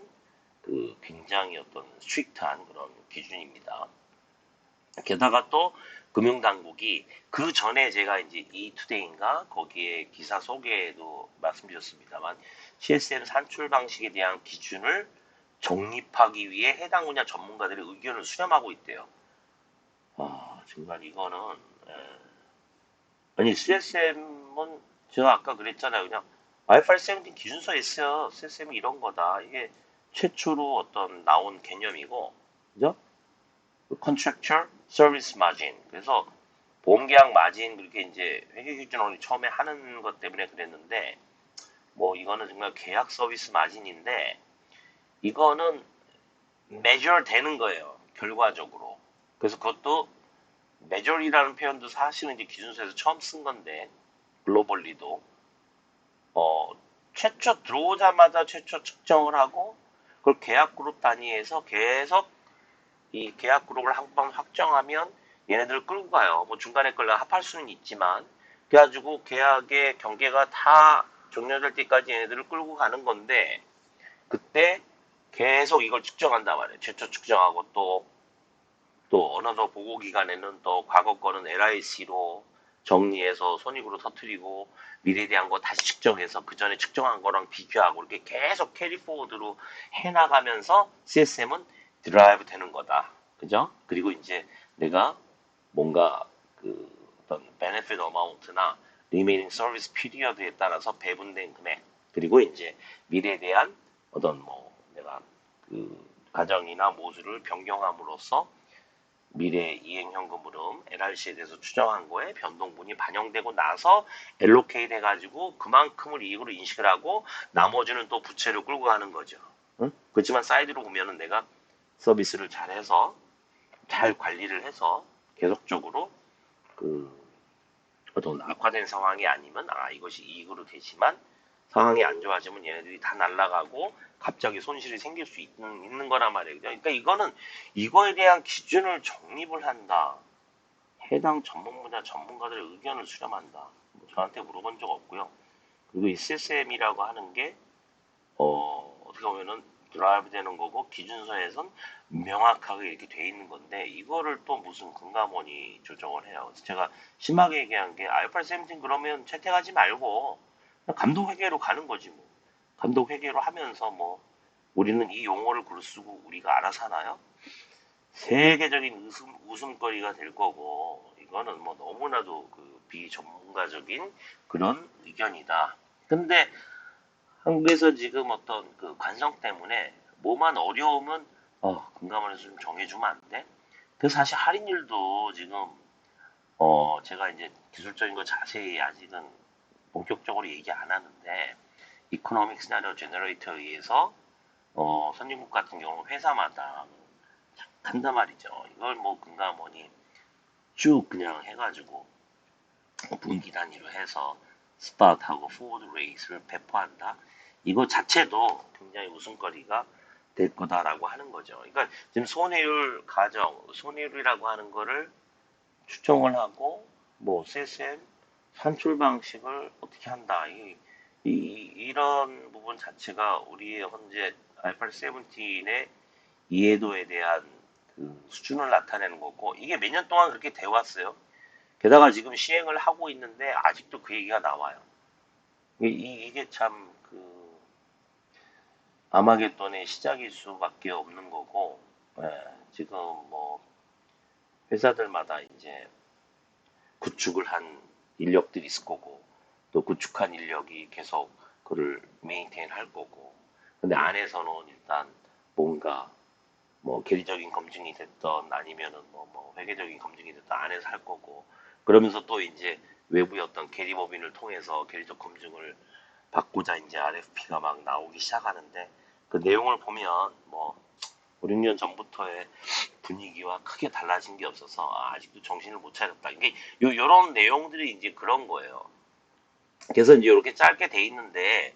S1: 그 굉장히 어떤 스트릭트한 그런 기준입니다. 게다가 또 금융당국이 그 전에 제가 이제 이투데이인가 거기에 기사 소개에도 말씀드렸습니다만 CSM 산출 방식에 대한 기준을 정립하기 위해 해당 분야 전문가들의 의견을 수렴하고 있대요. 정말 이거는 아니 CSM은 제가 아까 그랬잖아요. 그냥 IFRS 17 기준서에 있어요. CSM이 이런 거다. 이게 최초로 어떤 나온 개념이고 그죠? Contractual Service Margin. 그래서 보험계약 마진 그렇게 이제 회계기준원이 처음에 하는 것 때문에 그랬는데 뭐 이거는 정말 계약 서비스 마진인데 이거는 measure 되는 거예요. 결과적으로. 그래서 그것도 measure이라는 표현도 사실은 이제 기준서에서 처음 쓴 건데 글로벌리도 어, 최초 들어오자마자 최초 측정을 하고 그걸 계약 그룹 단위에서 계속 이 계약 그룹을 한 번 확정하면 얘네들을 끌고 가요. 뭐 중간에 끌려 합할 수는 있지만 그래가지고 계약의 경계가 다 종료될 때까지 얘네들을 끌고 가는 건데 그때 계속 이걸 측정한단 말이에요. 최초 측정하고 또 어느 더 보고 기간에는 또 과거 거는 LIC로 정리해서 손익으로 터트리고 미래에 대한 거 다시 측정해서 그 전에 측정한 거랑 비교하고 이렇게 계속 캐리 포워드로 해나가면서 CSM은 드라이브 되는 거다. 그죠? 그리고 이제 내가 뭔가 그 어떤 benefit amount나 remaining service period에 따라서 배분된 금액 그리고 이제 미래에 대한 어떤 뭐 내가 그 가정이나 모수를 변경함으로써 미래 이행 현금 흐름 LRC에 대해서 추정한 거에 변동분이 반영되고 나서 엘로케이트 해가지고 그만큼을 이익으로 인식을 하고 나머지는 또 부채로 끌고 가는 거죠. 응? 그렇지만 사이드로 보면은 내가 서비스를 잘해서 잘 관리를 해서 계속적으로 그 어떤 악화된 상황이 아니면 이것이 이익으로 되지만 상황이 안 좋아지면 얘네들이 다 날아가고 갑자기 손실이 생길 수 있는 거란 말이에요. 그러니까 이거는 이거에 대한 기준을 정립을 한다. 해당 전문 분야 전문가들의 의견을 수렴한다. 뭐 저한테 물어본 적 없고요. 그리고 이 SSM이라고 하는 게 어떻게 보면은 드라이브 되는 거고 기준서에선 명확하게 이렇게 돼 있는 건데 이거를 또 무슨 금감원이 조정을 해요. 그래서 제가 심하게 얘기한 게 IFRS 17 그러면 채택하지 말고 감독 회계로 가는 거지 뭐. 감독 회계로 하면서 뭐 우리는 이 용어를 글 쓰고 우리가 알아서 하나요? 세계적인 웃음거리가 될 거고 이거는 뭐 너무나도 그 비전문가적인 그런 의견이다. 근데 한국에서 지금 어떤 그 관성 때문에 뭐만 어려우면 금감원에서 좀 정해주면 안 돼? 그 사실 할인율도 지금 제가 이제 기술적인 거 자세히 아직은 본격적으로 얘기 안 하는데 이코노믹 시나리오 제너레이터에 의해서 선진국 같은 경우 회사마다 한단 말이죠. 이걸 뭐 금감원이 쭉 그냥 해가지고 분기 단위로 해서 스팟하고 포워드 레이스를 배포한다. 이거 자체도 굉장히 웃음거리가 될 거다라고 하는 거죠. 그러니까 지금 손해율 가정, 손해율이라고 하는 거를 추정을 하고 뭐 세셈 산출 방식을 어떻게 한다. 이런 부분 자체가 우리의 현재 IFRS 17의 이해도에 대한 그 수준을 나타내는 거고 이게 몇 년 동안 그렇게 돼 왔어요. 게다가 지금 시행을 하고 있는데 아직도 그 얘기가 나와요. 이게 참 그 아마겟돈의 시작일 수밖에 없는 거고 지금 뭐 회사들마다 이제 구축을 한 인력들이 있을 거고 또 구축한 인력이 계속 그를 메인테인 할 거고 근데 안에서는 일단 뭔가 뭐 계리적인 검증이 됐던 아니면은 뭐 회계적인 검증이 됐던 안에서 할 거고 그러면서 또 이제 외부의 어떤 계리법인을 통해서 계리적 검증을 받고자 이제 RFP가 막 나오기 시작하는데 그 내용을 보면 뭐 5, 6년 전부터의 분위기와 크게 달라진 게 없어서 아직도 정신을 못 차렸다. 이게 요런 내용들이 이제 그런 거예요. 그래서 이제 이렇게 짧게 돼 있는데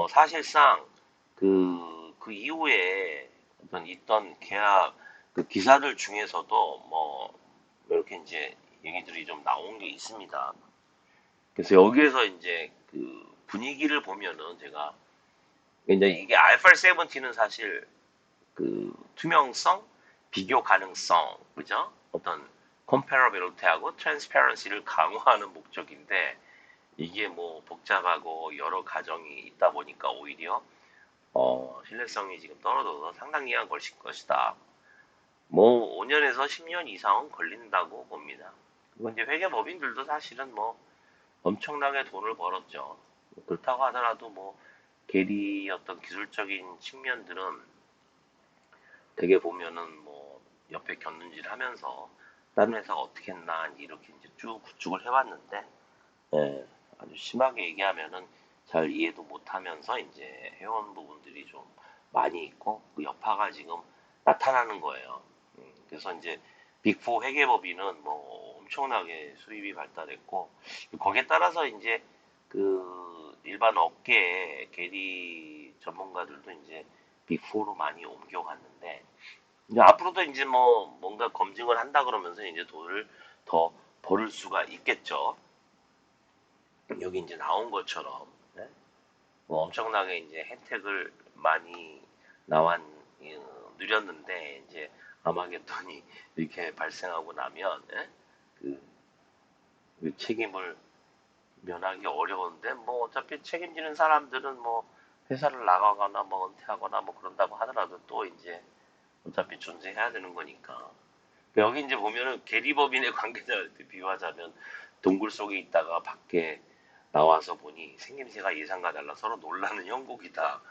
S1: 사실상 그 이후에 어떤 있던 계약 그 기사들 중에서도 뭐 이렇게 이제 얘기들이 좀 나온 게 있습니다. 그래서 여기에서 이제 그 분위기를 보면은 제가 이제 이게 알파 17는 사실 그 투명성, 비교 가능성, 그죠? 어떤 comparability하고 transparency를 강화하는 목적인데 이게 뭐 복잡하고 여러 가정이 있다 보니까 오히려 신뢰성이 지금 떨어져서 상당 기간 걸릴 것이다. 뭐 5년에서 10년 이상은 걸린다고 봅니다. 그리고 이제 회계법인들도 사실은 뭐 엄청나게 돈을 벌었죠. 그렇다고 하더라도 뭐 계리 어떤 기술적인 측면들은 되게 보면은 뭐 옆에 곁눈질 하면서 다른 회사가 어떻게 했나 이렇게 이제 쭉 구축을 해왔는데, 예, 아주 심하게 얘기하면은 잘 이해도 못하면서 이제 해온 부분들이 좀 많이 있고 그 여파가 지금 나타나는 거예요. 그래서 이제 빅4 회계법인은 뭐 엄청나게 수입이 발달했고 거기에 따라서 이제 그 일반 업계 계리 전문가들도 이제 빅4로 많이 옮겨갔는데 이제 앞으로도 이제 뭐 뭔가 검증을 한다 그러면서 이제 돈을 더 벌을 수가 있겠죠. 여기 이제 나온 것처럼 네? 뭐 엄청나게 이제 혜택을 많이 나왔 누렸는데 이제 아마겟돈이 이렇게 발생하고 나면 예? 그, 그 책임을 면하기 어려운데 뭐 어차피 책임지는 사람들은 뭐 회사를 나가거나 뭐 은퇴하거나 뭐 그런다고 하더라도 또 이제 어차피 존재해야 되는 거니까. 여기 이제 보면은 계리법인의 관계자한테 비유하자면 동굴 속에 있다가 밖에 나와서 보니 생김새가 예상과 달라 서로 놀라는 형국이다.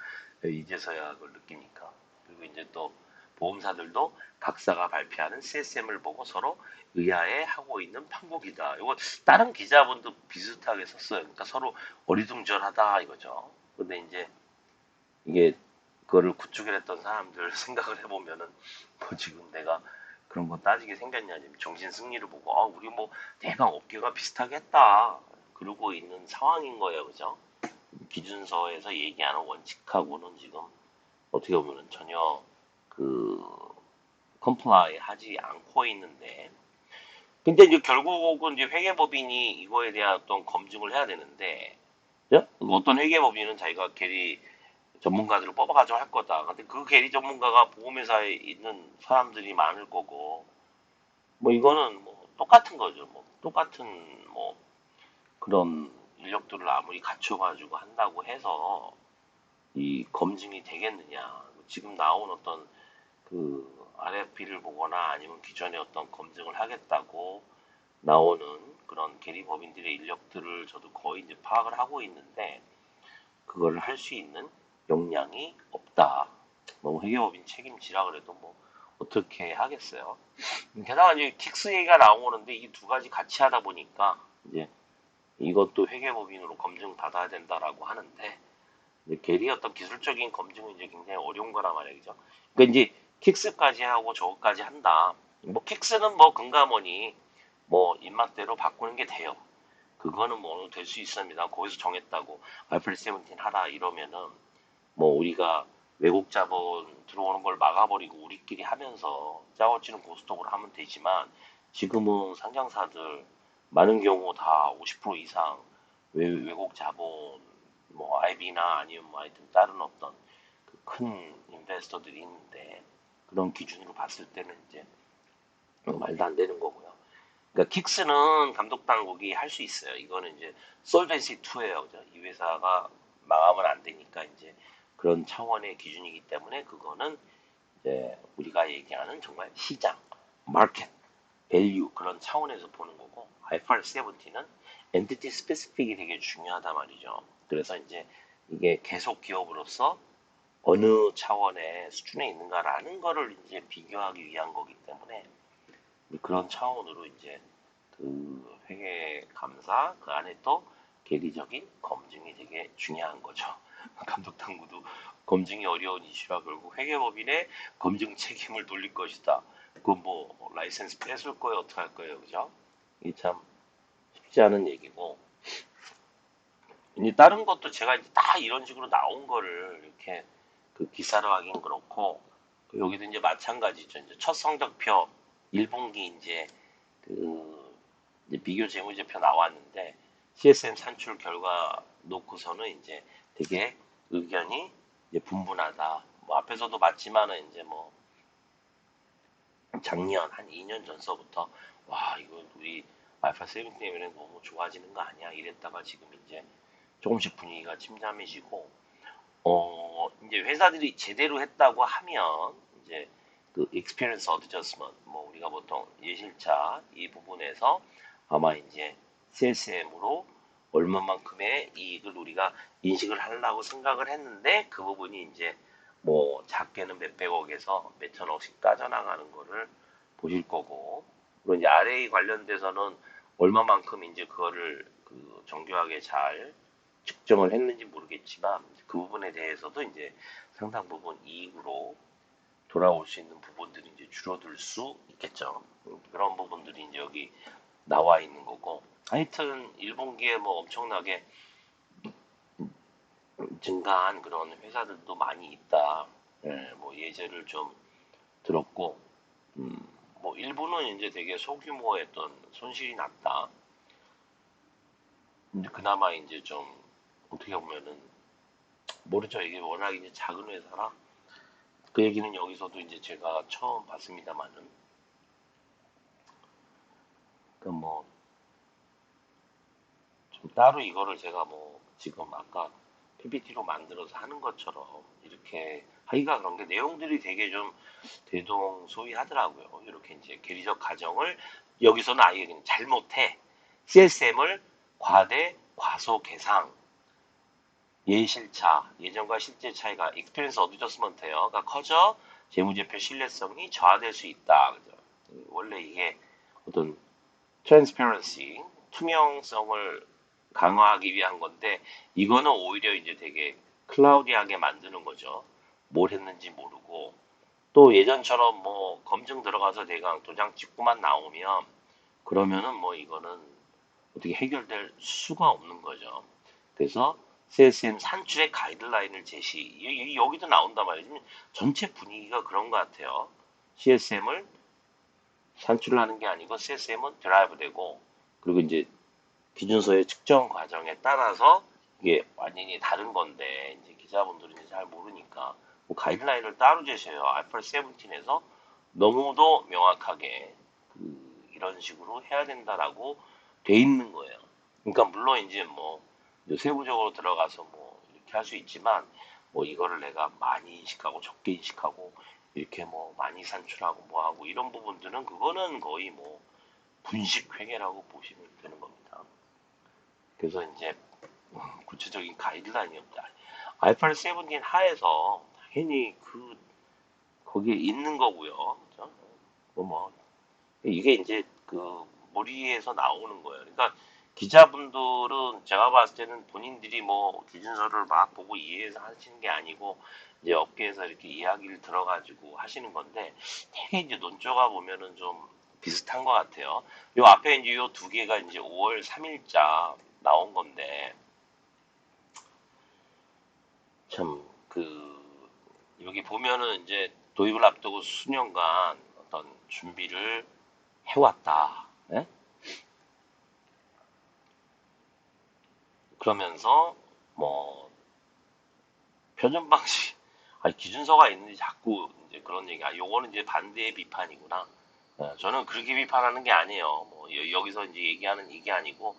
S1: 이제서야 그걸 느끼니까. 그리고 이제 또 보험사들도 각사가 발표하는 CSM을 보고 서로 의아해 하고 있는 판국이다. 이거 다른 기자분도 비슷하게 썼어요. 그러니까 서로 어리둥절하다 이거죠. 근데 이제 이게 그거를 구축을 했던 사람들 생각을 해보면은 뭐 지금 내가 그런 거 따지게 생겼냐 지금 정신 승리를 보고 우리 뭐 대강 업계가 비슷하게 했다 그러고 있는 상황인 거예요, 그죠? 기준서에서 얘기하는 원칙하고는 지금 어떻게 보면은 전혀 그 컴플라이 하지 않고 있는데, 근데 이제 결국은 이제 회계법인이 이거에 대한 어떤 검증을 해야 되는데, 그죠? 어떤 회계법인은 자기가 계리 전문가들을 뽑아가지고 할 거다. 근데 그 계리 전문가가 보험회사에 있는 사람들이 많을 거고, 뭐 이거는 뭐 똑같은 거죠. 뭐 똑같은 뭐 그런 인력들을 아무리 갖춰가지고 한다고 해서 이 검증이 되겠느냐. 지금 나온 어떤 그 RFP를 보거나 아니면 기존에 어떤 검증을 하겠다고 나오는 그런 계리법인들의 인력들을 저도 거의 이제 파악을 하고 있는데 그거를 할 수 있는 역량이 없다. 뭐 회계법인 책임지라 그래도 뭐 어떻게 하겠어요. 게다가 이제 킥스 얘기가 나오는데 이 두 가지 같이 하다 보니까 이제 이것도 회계법인으로 검증 받아야 된다라고 하는데 이제 계리 어떤 기술적인 검증은 이제 굉장히 어려운 거란 말이죠. 그러니까 이제 킥스까지 하고 저거까지 한다. 뭐 킥스는 뭐 금감원이 뭐 입맛대로 바꾸는 게 돼요. 그거는 뭐 될 수 있습니다. 거기서 정했다고 IFRS 17 하라 이러면은 뭐 우리가 외국 자본 들어오는 걸 막아버리고 우리끼리 하면서 짜고치는 고스톱으로 하면 되지만 지금은 상장사들 많은 경우 다 50% 이상 외국 자본 뭐 IB나 아니면 뭐 하여튼 다른 어떤 그큰 인베스터들이 있는데 그런 기준으로 봤을 때는 이제 말도 안 되는 거고요. 그러니까 킥스는 감독 당국이 할 수 있어요. 이거는 이제 솔벤시 2예요. 그죠? 이 회사가 망하면 안 되니까 이제 그런 차원의 기준이기 때문에 그거는 이제 우리가 얘기하는 정말 시장, 마켓, 밸류 그런 차원에서 보는 거고 IFRS 17은 엔티티 스페시픽이 되게 중요하단 말이죠. 그래서 이제 이게 계속 기업으로서 어느 차원의 수준에 있는가라는 거를 이제 비교하기 위한 거기 때문에 그런 차원으로 이제 그 회계 감사 그 안에 또 계리적인 검증이 되게 중요한 거죠. 감독 당국도 검증이 어려운 이슈라 결국 회계법인의 검증 책임을 돌릴 것이다. 그건 뭐 라이센스 뺏을 거예요, 어떻게 할 거예요, 그죠? 이게 참 쉽지 않은 얘기고. 이제 다른 것도 제가 이제 다 이런 식으로 나온 거를 이렇게 그 기사로 하긴 그렇고 여기도 이제 마찬가지죠. 이제 첫 성적표 1분기 그 이제 비교 재무제표 나왔는데 CSM 산출 결과 놓고서는 이제 되게 의견이 이제 분분하다. 뭐 앞에서도 봤지만은 이제 뭐 작년 한 2년 전서부터 와 이거 우리 알파 세븐 때문에 너무 좋아지는 거 아니야 이랬다가 지금 이제 조금씩 분위기가 침잠해지고 이제 회사들이 제대로 했다고 하면 이제 그 experience adjustment 뭐 우리가 보통 예실차 이 부분에서 아마 이제 CSM으로 얼마만큼의 이익을 우리가 인식을 하려고 생각을 했는데 그 부분이 이제 뭐 작게는 몇백억에서 몇천억씩 따져나가는 거를 보실 거고, 그리고 이제 RA 관련돼서는 얼마만큼 이제 그거를 그 정교하게 잘 측정을 했는지 모르겠지만 그 부분에 대해서도 이제 상당 부분 이익으로 돌아올 수 있는 부분들이 이제 줄어들 수 있겠죠. 그런 부분들이 이제 여기 나와 있는 거고, 하여튼 1분기에 뭐 엄청나게 증가한 그런 회사들도 많이 있다. 예, 뭐 예제를 좀 들었고, 음, 뭐 일부는 이제 되게 소규모의 어떤 손실이 났다. 근데 그나마 이제 좀 어떻게 보면은 모르죠. 이게 워낙 이제 작은 회사라 그 얘기는 여기서도 이제 제가 처음 봤습니다만은, 그뭐 좀 따로 이거를 제가 뭐 지금 아까 PPT로 만들어서 하는 것처럼 이렇게 하기가 그런 게 내용들이 되게 좀 대동소이하더라고요. 이렇게 이제 계리적 가정을 여기서는 아예 그냥 잘못해. CSM을 과대, 과소 계상, 예실차, 예전과 실제 차이가 experience adjustment예요. 커져 재무제표 신뢰성이 저하될 수 있다. 그죠? 원래 이게 어떤 transparency, 투명성을 강화하기 위한 건데 이거는 오히려 이제 되게 클라우디하게 만드는 거죠. 뭘 했는지 모르고 또 예전처럼 뭐 검증 들어가서 대강 도장 찍고만 나오면 그러면은 뭐 이거는 어떻게 해결될 수가 없는 거죠. 그래서 CSM 산출의 가이드라인을 제시. 여기도 나온단 말이죠. 전체 분위기가 그런 것 같아요. CSM을 산출을 하는 게 아니고 CSM은 드라이브 되고 그리고 이제 기준서의 측정 과정에 따라서 이게 완전히 다른 건데 이제 기자분들은 이제 잘 모르니까 뭐 가이드라인을 따로 제시해요. 알파 17에서 너무도 명확하게 이런 식으로 해야 된다라고 돼 있는 거예요. 그러니까 물론 이제 뭐 세부적으로 들어가서 뭐 이렇게 할 수 있지만 뭐 이거를 내가 많이 인식하고 적게 인식하고 이렇게 뭐 많이 산출하고 뭐 하고 이런 부분들은 그거는 거의 뭐 분식 회계라고 보시면 되는 겁니다. 그래서 이제 구체적인 가이드라인이 없다. 알파 17 하에서 당연히 그 거기에 있는 거고요. 그죠? 뭐 이게 이제 그 머리에서 나오는 거예요. 그러니까 기자분들은 제가 봤을 때는 본인들이 뭐 기준서를 막 보고 이해해서 하시는 게 아니고 이제 업계에서 이렇게 이야기를 들어가지고 하시는 건데 되게 이제 논조가 보면은 좀 비슷한 것 같아요. 요 앞에 이제 요 두 개가 이제 5월 3일자 나온 건데 참 여기 보면은 이제 도입을 앞두고 수년간 어떤 준비를 해왔다. 예? 그러면서 뭐 표준 방식 아니 기준서가 있는지 자꾸 이제 그런 얘기야. 요거는 이제 반대의 비판이구나. 저는 그렇게 비판하는 게 아니에요. 뭐 여기서 이제 얘기하는 이게 아니고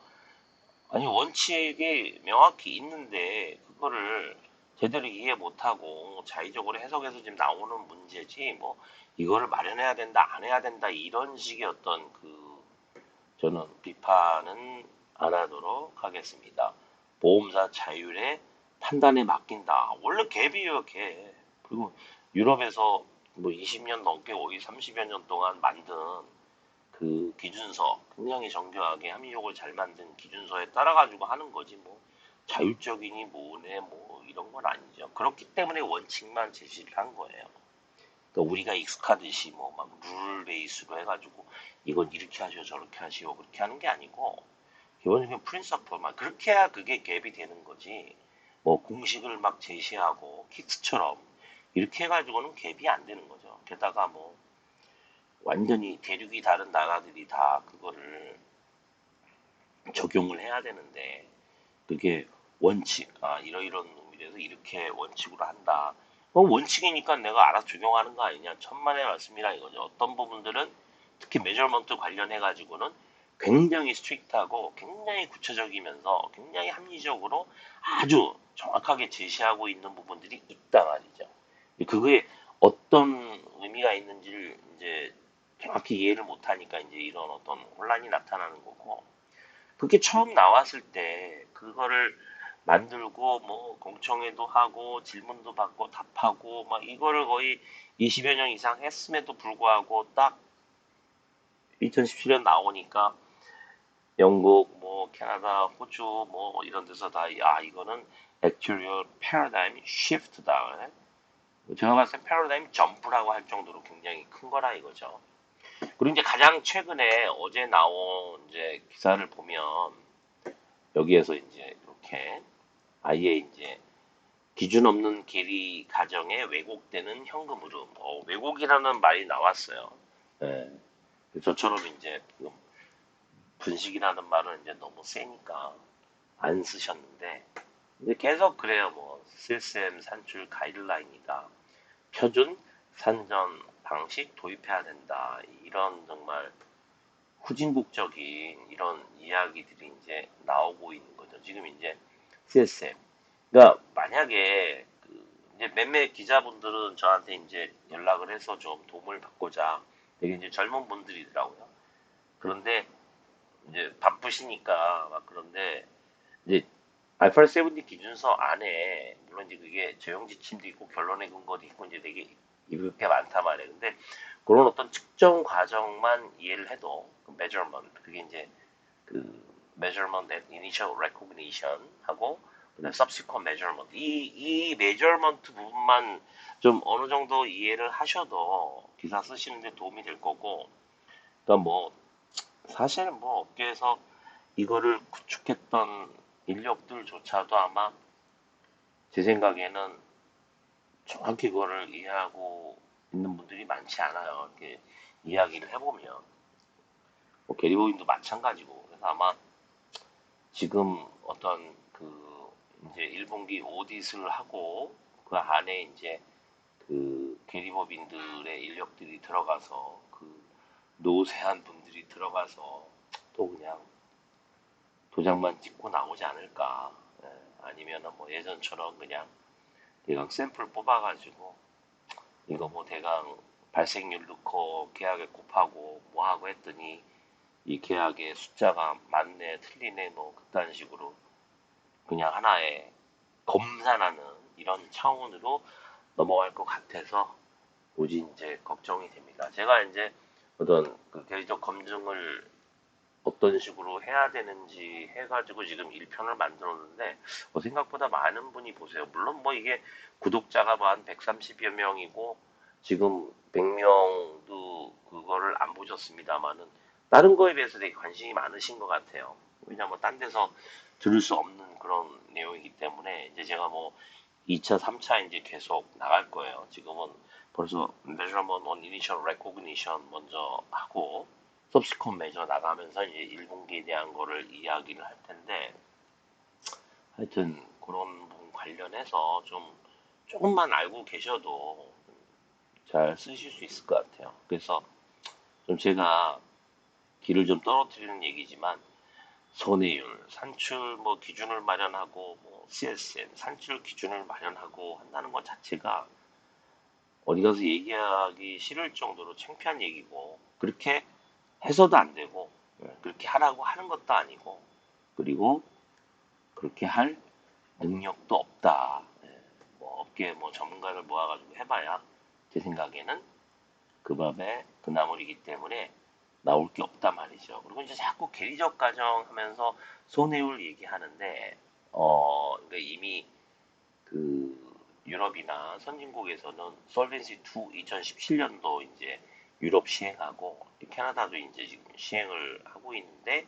S1: 아니 원칙이 명확히 있는데 그거를 제대로 이해 못하고 자의적으로 해석해서 지금 나오는 문제지 뭐 이거를 마련해야 된다 안 해야 된다 이런 식의 어떤 저는 비판은 안 하도록 하겠습니다. 보험사 자율의 판단에 맡긴다. 원래 갭이에요, 갭. 그리고 유럽에서 뭐 20년 넘게 거의 30여 년 동안 만든 그 기준서, 굉장히 정교하게 합리적으로 잘 만든 기준서에 따라가지고 하는 거지, 뭐. 자율적이니 뭐네, 뭐, 이런 건 아니죠. 그렇기 때문에 원칙만 제시를 한 거예요. 그러니까 우리가 익숙하듯이 뭐 막 룰 베이스로 해가지고 이건 이렇게 하시오 저렇게 하시오 그렇게 하는 게 아니고 기본적인 프린서플만 그렇게 해야 그게 갭이 되는 거지 뭐 공식을 막 제시하고 킥스처럼 이렇게 해가지고는 갭이 안 되는 거죠. 게다가 뭐 완전히 대륙이 다른 나라들이 다 그거를 적용을 해야 되는데 그게 원칙 이러이런 의미에서 이렇게 원칙으로 한다. 원칙이니까 내가 알아서 적용하는 거 아니냐. 천만의 말씀이라 이거죠. 어떤 부분들은 특히 메저먼트 관련해 가지고는 굉장히 스트릭트하고 굉장히 구체적이면서 굉장히 합리적으로 아주 정확하게 제시하고 있는 부분들이 있다 말이죠. 그게 어떤 의미가 있는지를 이제 정확히 이해를 못하니까 이제 이런 어떤 혼란이 나타나는 거고 그게 처음 나왔을 때 그거를 만들고 뭐 공청회도 하고 질문도 받고 답하고 막 이거를 거의 20여 년 이상 했음에도 불구하고 딱 2017년 나오니까 영국, 뭐 캐나다, 호주 뭐 이런 데서 다 이거는 actual paradigm shift다. 제가 봤을 때 패러다임 점프라고 할 정도로 굉장히 큰 거라 이거죠. 그리고 이제 가장 최근에 어제 나온 이제 기사를 보면 여기에서 이제 이렇게 아예 이제 기준 없는 계리 가정에 왜곡되는 현금 흐름. 왜곡이라는 말이 나왔어요. 예. 저처럼 이제 분식이라는 말은 이제 너무 세니까 안 쓰셨는데 이제 계속 그래요. 뭐 CSM 산출 가이드라인이다. 표준 산전 방식 도입해야 된다. 이런 정말 후진국적인 이런 이야기들이 이제 나오고 있는 거죠. 지금 이제 CSM. 그러니까 만약에 이제 몇몇 기자분들은 저한테 이제 연락을 해서 좀 도움을 받고자 되게 이제 젊은 분들이더라고요. 그런데 이제 바쁘시니까 막 그런데 이제 알파 70 기준서 안에 물론 이제 그게 적용 지침도 있고 결론의 근거도 있고 이제 되게 입을 게 많단 말이에요. 근데 그런 어떤 측정 과정만 이해를 해도 그 measurement 그게 이제 그 measurement and initial recognition 하고 그다음 subsequent measurement 이 measurement 부분만 좀 어느 정도 이해를 하셔도 기사 쓰시는데 도움이 될 거고 그러니까 뭐 사실 뭐 업계에서 이거를 구축했던 인력들조차도 아마 제 생각에는 정확히 그거를 이해하고 있는 분들이 많지 않아요. 이렇게 이야기를 해보면 뭐 게리보인도 마찬가지고 그래서 아마 지금 어떤 이제 1분기 오디트를 하고 그 안에 이제 그 게리법인들의 인력들이 들어가서 그 노세한 분들이 들어가서 또 그냥 도장만 찍고 나오지 않을까. 예, 아니면은 뭐 예전처럼 그냥 대강 샘플 뽑아가지고 이거 뭐 대강 발생률 넣고 계약에 곱하고 뭐 하고 했더니 이 계약의 숫자가 맞네 틀리네 뭐 그딴 식으로 그냥 하나의 검사라는 이런 차원으로 넘어갈 것 같아서 오지 이제 걱정이 됩니다. 제가 이제 어떤 그 대리적 검증을 어떤 식으로 해야 되는지 해가지고 지금 1편을 만들었는데 생각보다 많은 분이 보세요. 물론 뭐 이게 구독자가 뭐 한 130여 명이고 지금 100명도 그거를 안 보셨습니다만은 다른 거에 비해서 되게 관심이 많으신 것 같아요. 왜냐면 뭐 딴 데서 들을 수 없는 그런 내용이기 때문에 이제 제가 뭐 2차, 3차 이제 계속 나갈 거예요. 지금은 벌써 measurement on initial recognition 먼저 하고 subsequent measure 나가면서 이제 1분기에 대한 거를 이야기를 할 텐데 하여튼 그런 부분 관련해서 좀 조금만 알고 계셔도 잘 쓰실 수 있을 것 같아요. 그래서 좀 제가 길을 좀 떨어뜨리는 얘기지만 손해율, 산출 뭐 기준을 마련하고 뭐 CSM, 산출 기준을 마련하고 한다는 것 자체가 어디 가서 얘기하기 싫을 정도로 창피한 얘기고 그렇게 해서도 안 되고 그렇게 하라고 하는 것도 아니고 그리고 그렇게 할 능력도 없다. 뭐 업계 뭐 전문가를 모아가지고 해봐야 제 생각에는 그 밥에 그 나물이기 때문에 나올 게 없단 말이죠. 그리고 이제 자꾸 계리적 가정 하면서 손해율 얘기하는데 그러니까 이미 그 유럽이나 선진국에서는 솔벤시 2 2017년도 이제 유럽 시행하고 캐나다도 이제 지금 시행을 하고 있는데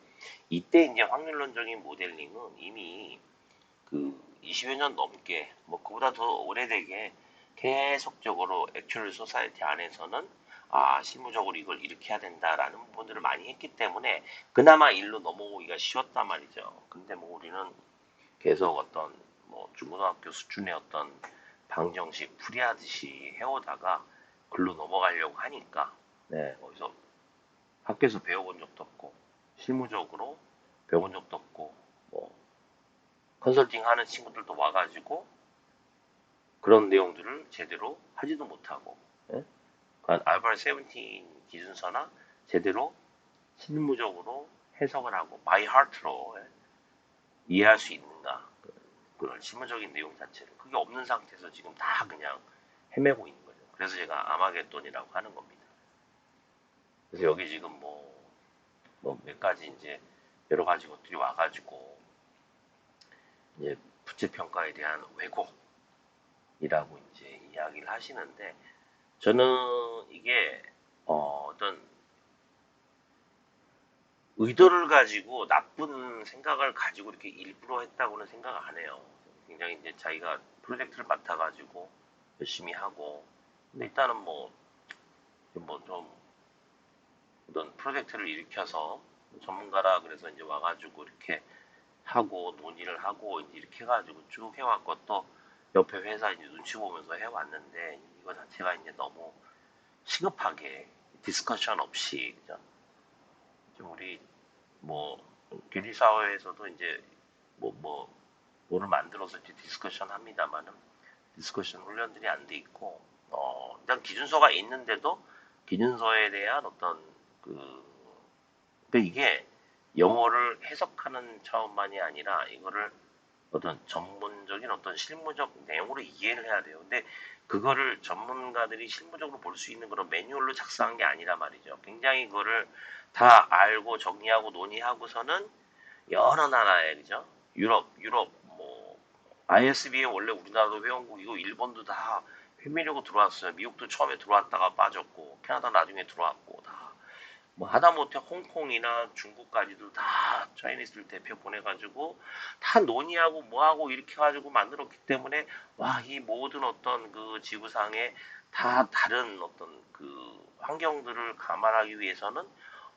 S1: 이때 이제 확률론적인 모델링은 이미 그 20여 년 넘게 뭐 그보다 더 오래되게 계속적으로 액츄얼 소사이티 안에서는 실무적으로 이걸 이렇게 해야 된다라는 부분들을 많이 했기 때문에 그나마 일로 넘어오기가 쉬웠단 말이죠. 근데 뭐 우리는 계속 어떤 뭐 중고등학교 수준의 어떤 방정식 풀이하듯이 해오다가 글로 넘어가려고 하니까 어디서 학교에서 배워본 적도 없고 실무적으로 배워본 적도 없고 뭐 컨설팅 하는 친구들도 와가지고 그런 내용들을 제대로 하지도 못하고 알바 17 기준서나 제대로 실무적으로 해석을 하고 바이 하트로 이해할 수 있는가 그런 실무적인 내용 자체를 그게 없는 상태에서 지금 다 그냥 헤매고 있는 거죠. 그래서 제가 아마겟돈이라고 하는 겁니다. 그래서 여기 지금 뭐 몇 가지 이제 여러 가지 것들이 와가지고 이제 부채 평가에 대한 왜곡이라고 이제 이야기를 하시는데 저는 이게 어떤 의도를 가지고 나쁜 생각을 가지고 이렇게 일부러 했다고는 생각 안 해요. 굉장히 이제 자기가 프로젝트를 맡아가지고 열심히 하고 근데 일단은 좀 어떤 프로젝트를 일으켜서 전문가라 그래서 이제 와가지고 이렇게 하고 논의를 하고 이제 이렇게 해가지고 쭉 해왔고 또 옆에 회사 이제 눈치 보면서 해왔는데 이거 자체가 이제 너무 시급하게 디스커션 없이 그죠? 좀 우리 뭐 교리 사회에서도 이제 뭐를 만들어서 이제 디스커션 합니다만은 디스커션 훈련들이 안 돼 있고 일단 기준서가 있는데도 기준서에 대한 어떤 근데 이게 영어를 해석하는 차원만이 아니라 이거를 어떤 전문적인 어떤 실무적 내용으로 이해를 해야 돼요. 근데 그거를 전문가들이 실무적으로 볼 수 있는 그런 매뉴얼로 작성한 게 아니라 말이죠. 굉장히 그거를 다 알고 정리하고 논의하고서는 여러 나라에 그죠? 유럽 ISB에 원래 우리나라도 회원국이고 일본도 다 회미려고 들어왔어요. 미국도 처음에 들어왔다가 빠졌고 캐나다 나중에 들어왔고 다 뭐 하다못해 홍콩이나 중국까지도 다 차이니스를 대표 보내가지고 다 논의하고 뭐하고 이렇게 해가지고 만들었기 때문에 와 이 모든 어떤 그 지구상에 다 다른 어떤 그 환경들을 감안하기 위해서는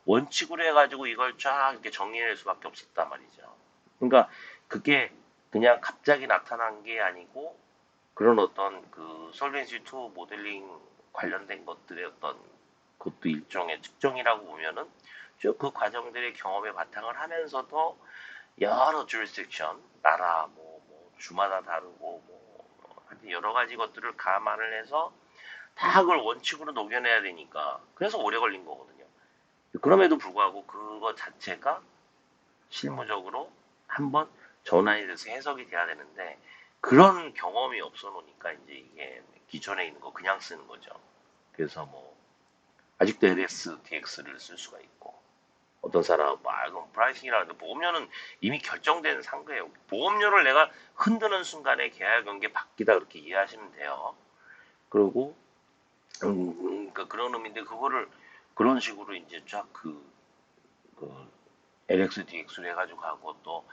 S1: 원칙으로 해가지고 이걸 쫙 이렇게 정리할 수밖에 없었단 말이죠. 그러니까 그게 그냥 갑자기 나타난 게 아니고 그런 어떤 그 솔벤시 2 모델링 관련된 것들의 어떤 그것도 일종의 측정이라고 보면은 쭉 그 과정들의 경험에 바탕을 하면서도 여러 jurisdiction 나라 주마다 다르고 하여튼 여러 가지 것들을 감안을 해서 다 그걸 원칙으로 녹여내야 되니까 그래서 오래 걸린 거거든요. 그럼에도 불구하고 그거 자체가 실무적으로 한번 전환이 돼서 해석이 돼야 되는데 그런 경험이 없어 놓으니까 이제 이게 기존에 있는 거 그냥 쓰는 거죠. 그래서 아직도 LS, DX를 쓸 수가 있고 어떤 사람은 이건 프라이싱이라는데 보험료는 이미 결정된 상거예요. 보험료를 내가 흔드는 순간에 계약 연계 바뀌다 그렇게 이해하시면 돼요. 그리고 그러니까 그런 의미인데 그거를 그런 식으로 이제 쫙 그 LX, DX로 해가지고 하고 또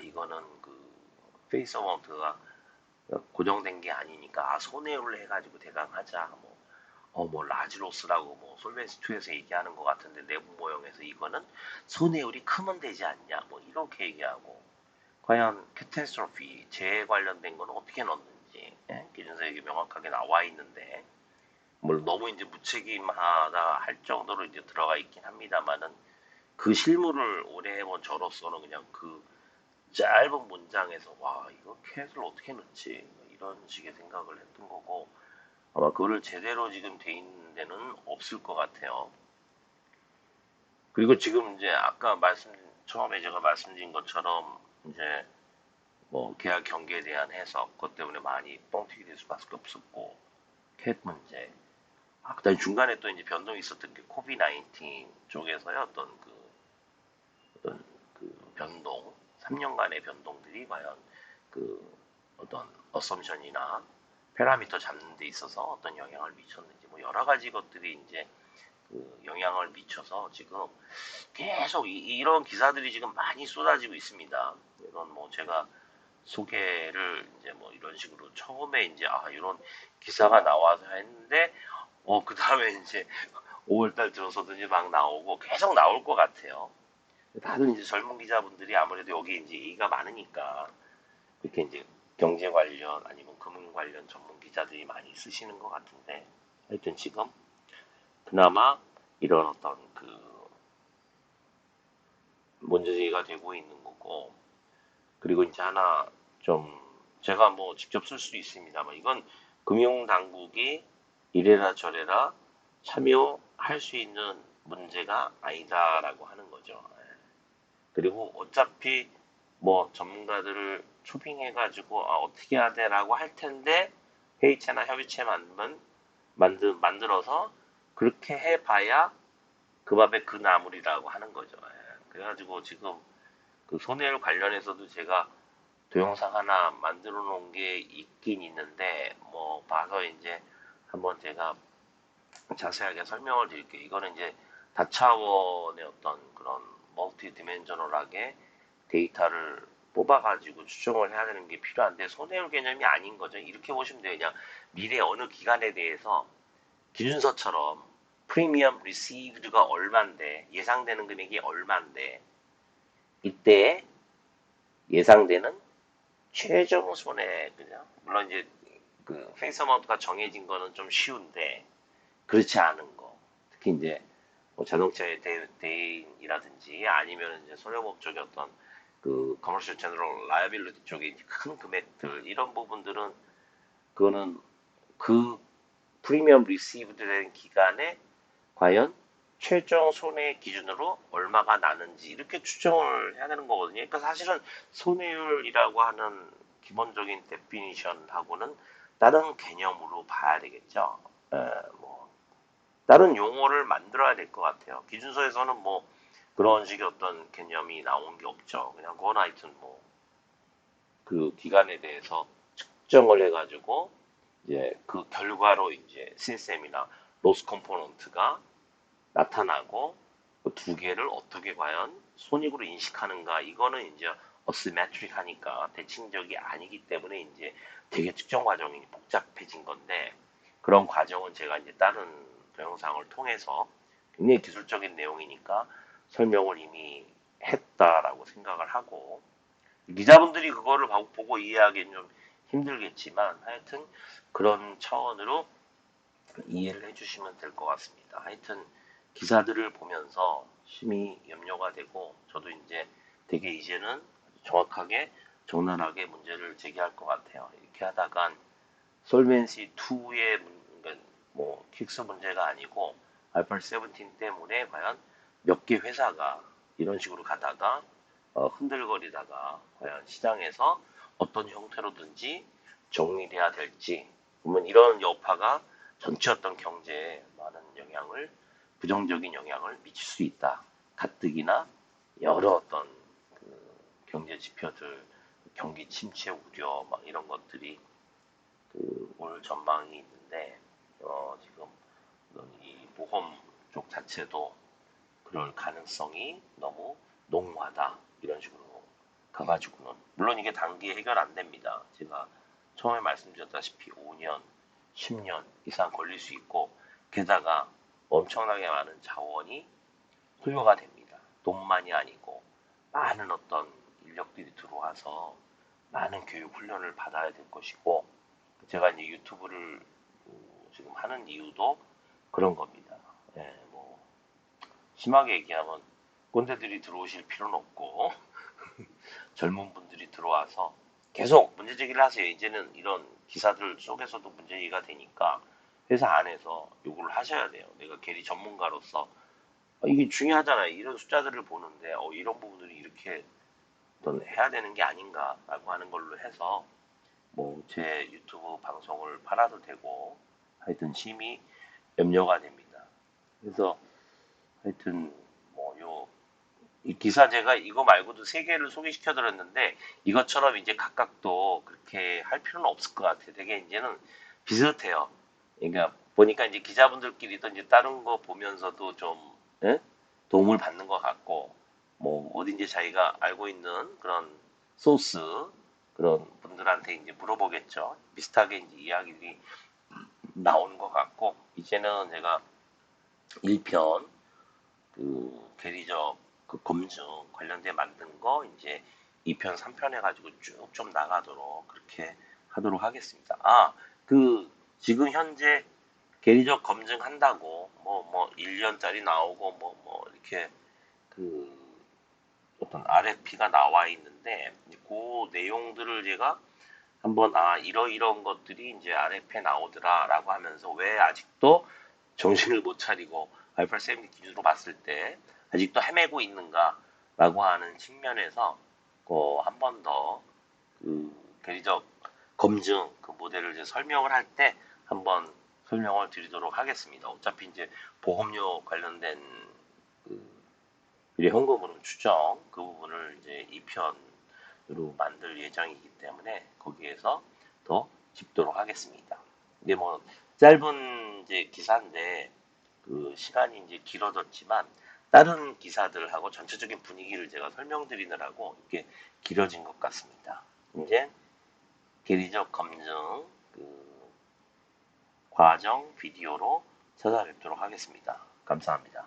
S1: 이거는 그 페이스 어마운트가 고정된 게 아니니까 손해율을 해가지고 대강 하자 라지로스라고 솔벤시 2에서 얘기하는 것 같은데 내부 모형에서 이거는 손해율이 크면 되지 않냐 이렇게 얘기하고 과연 캐타스트로피 재해 관련된 건 어떻게 넣는지 기준서에 명확하게 나와 있는데 너무 이제 무책임하다 할 정도로 이제 들어가 있긴 합니다만은 그 실무를 오래 해본 저로서는 그냥 그 짧은 문장에서 와 이거 캣을 어떻게 넣지 이런 식의 생각을 했던 거고 아마 그거를 제대로 지금 돼 있는 데는 없을 것 같아요. 그리고 지금 이제 아까 처음에 제가 말씀드린 것처럼 이제 계약 경계에 대한 해석 그것 때문에 많이 뻥튀기 될 수밖에 없었고 캣 문제 그다음에 중간에 또 이제 변동이 있었던 게 코비드 19 쪽에서의 어떤 그 변동 3년간의 변동들이 과연 그 어떤 어썸션이나 페라미터 잡는 데 있어서 어떤 영향을 미쳤는지 여러 가지 것들이 이제 그 영향을 미쳐서 지금 계속 이런 기사들이 지금 많이 쏟아지고 있습니다. 이런 제가 소개를 이제 이런 식으로 처음에 이제 이런 기사가 나와서 했는데 그 다음에 이제 5월달 들어서도 이제 막 나오고 계속 나올 것 같아요. 다들 이제 젊은 기자분들이 아무래도 여기 이제 얘기가 많으니까 이렇게 이제 경제 관련 아니면 금융 관련 전문 기자들이 많이 쓰시는 것 같은데 하여튼 지금 그나마 이런 어떤 문제제기가 되고 있는 거고 그리고 이제 하나 좀 제가 직접 쓸 수 있습니다만 이건 금융당국이 이래라 저래라 참여할 수 있는 문제가 아니다라고 하는 거죠. 그리고 어차피 뭐 전문가들을 초빙해가지고 어떻게 해야 돼라고 할 텐데 회의체나 협의체 만들어서 그렇게 해봐야 그 밥에 그 나물이라고 하는 거죠. 예. 그래가지고 지금 그 손해율 관련해서도 제가 동영상 하나 만들어 놓은 게 있긴 있는데 뭐 봐서 이제 한번 제가 자세하게 설명을 드릴게요. 이거는 이제 다차원의 어떤 그런 멀티 디멘저널하게 데이터를 뽑아가지고 추정을 해야 되는 게 필요한데 손해율 개념이 아닌 거죠. 이렇게 보시면 돼요. 그냥 미래 어느 기간에 대해서 기준서처럼 프리미엄 리시브드가 얼만데 예상되는 금액이 얼만데 이때 예상되는 최종 손해 그죠? 물론 이제 그 페이스 어마운트가 정해진 거는 좀 쉬운데 그렇지 않은 거 특히 이제 뭐 자동차의 대인이라든지 아니면 이제 소유업 쪽의 어떤 그 커머셜 제너럴 라이빌리티 쪽의 큰 금액들 이런 부분들은 그거는 그 프리미엄 리시브드 된 기간에 과연 최종 손해 기준으로 얼마가 나는지 이렇게 추정을 해야 되는 거거든요. 그러니까 사실은 손해율이라고 하는 기본적인 데피니션하고는 다른 개념으로 봐야 되겠죠. 뭐 다른 용어를 만들어야 될 것 같아요. 기준서에서는 뭐 그런 식의 어떤 개념이 나온 게 없죠. 그냥 그건 하여튼 뭐 그 기간에 대해서 측정을 해가지고 이제 그 결과로 이제 CSM이나 로스 컴포넌트가 나타나고 그 두 개를 어떻게 과연 손익으로 인식하는가 이거는 이제 어시메트릭 하니까 대칭적이 아니기 때문에 이제 되게 측정 과정이 복잡해진 건데 그런 과정은 제가 이제 다른 동영상을 통해서 굉장히 기술적인 내용이니까 설명을 이미 했다라고 생각을 하고 기자분들이 그거를 보고 이해하기는 좀 힘들겠지만 하여튼 그런 차원으로 이해를 해주시면 될 것 같습니다. 하여튼 기사들을 보면서 심히 염려가 되고 저도 이제 되게 이제는 정확하게 적나라하게 문제를 제기할 것 같아요. 이렇게 하다간 솔벤시 2의 뭐 킥스 문제가 아니고 알파 17 때문에 과연 몇 개 회사가 이런 식으로 가다가 흔들거리다가 과연 시장에서 어떤 형태로든지 정리돼야 될지 그러면 이런 여파가 전체 어떤 경제에 많은 영향을 부정적인 영향을 미칠 수 있다. 가뜩이나 여러 어떤 그 경제 지표들 경기 침체 우려 막 이런 것들이 올 전망이 있는데 지금 이 보험 쪽 자체도 그럴 가능성이 너무 농후하다 이런 식으로 가가지고는 물론 이게 단기에 해결 안 됩니다. 제가 처음에 말씀드렸다시피 5년, 10년 이상 걸릴 수 있고 게다가 엄청나게 많은 자원이 소요가 됩니다. 돈만이 아니고 많은 어떤 인력들이 들어와서 많은 교육 훈련을 받아야 될 것이고 제가 이제 유튜브를 지금 하는 이유도 그런 겁니다. 예, 뭐 심하게 얘기하면 꼰대들이 들어오실 필요는 없고 젊은 분들이 들어와서 계속 문제 제기를 하세요. 이제는 이런 기사들 속에서도 문제 제기가 되니까 회사 안에서 요구를 하셔야 돼요. 내가 괜히 전문가로서 이게 중요하잖아요. 이런 숫자들을 보는데 이런 부분들이 이렇게 해야 되는 게 아닌가라고 하는 걸로 해서 뭐 제 유튜브 방송을 팔아도 되고 하여튼 심히 염려가 됩니다. 그래서 하여튼 뭐요 이 기사 제가 이거 말고도 세 개를 소개시켜 드렸는데 이것처럼 이제 각각 또 그렇게 할 필요는 없을 것 같아요. 되게 이제는 비슷해요. 그러니까 보니까 이제 기자분들끼리도 이제 다른 거 보면서도 좀 예? 도움을 받는 것 같고 뭐 어딘지 자기가 알고 있는 그런 소스 그런 분들한테 이제 물어보겠죠. 비슷하게 이제 이야기들이 나오는 것 같고 이제는 제가 1편 그 대리적 그 검증 관련돼 만든 거 이제 2편, 3편 해가지고 쭉 좀 나가도록 그렇게 하도록 하겠습니다. 그 지금 현재 계리적 검증한다고 뭐 1년짜리 나오고 뭐 이렇게 그 어떤 RFP가 나와 있는데 그 내용들을 제가 한번 이러이러한 것들이 이제 RFP에 나오더라라고 하면서 왜 아직도 정신을 못 차리고 알파 7 기준으로 봤을 때 아직도 헤매고 있는가라고 하는 측면에서 한 번 더 대리적 검증 그 모델을 이제 설명을 할 때 한번 설명을 드리도록 하겠습니다. 어차피 이제 보험료 관련된 그 미래 현금흐름 추정 그 부분을 이제 2편으로 만들 예정이기 때문에 거기에서 더 짚도록 하겠습니다. 이게 뭐 짧은 이제 기사인데 그 시간이 이제 길어졌지만 다른 기사들하고 전체적인 분위기를 제가 설명드리느라고 이렇게 길어진 것 같습니다. 이제 계리적 검증 그 과정 비디오로 찾아뵙도록 하겠습니다. 감사합니다.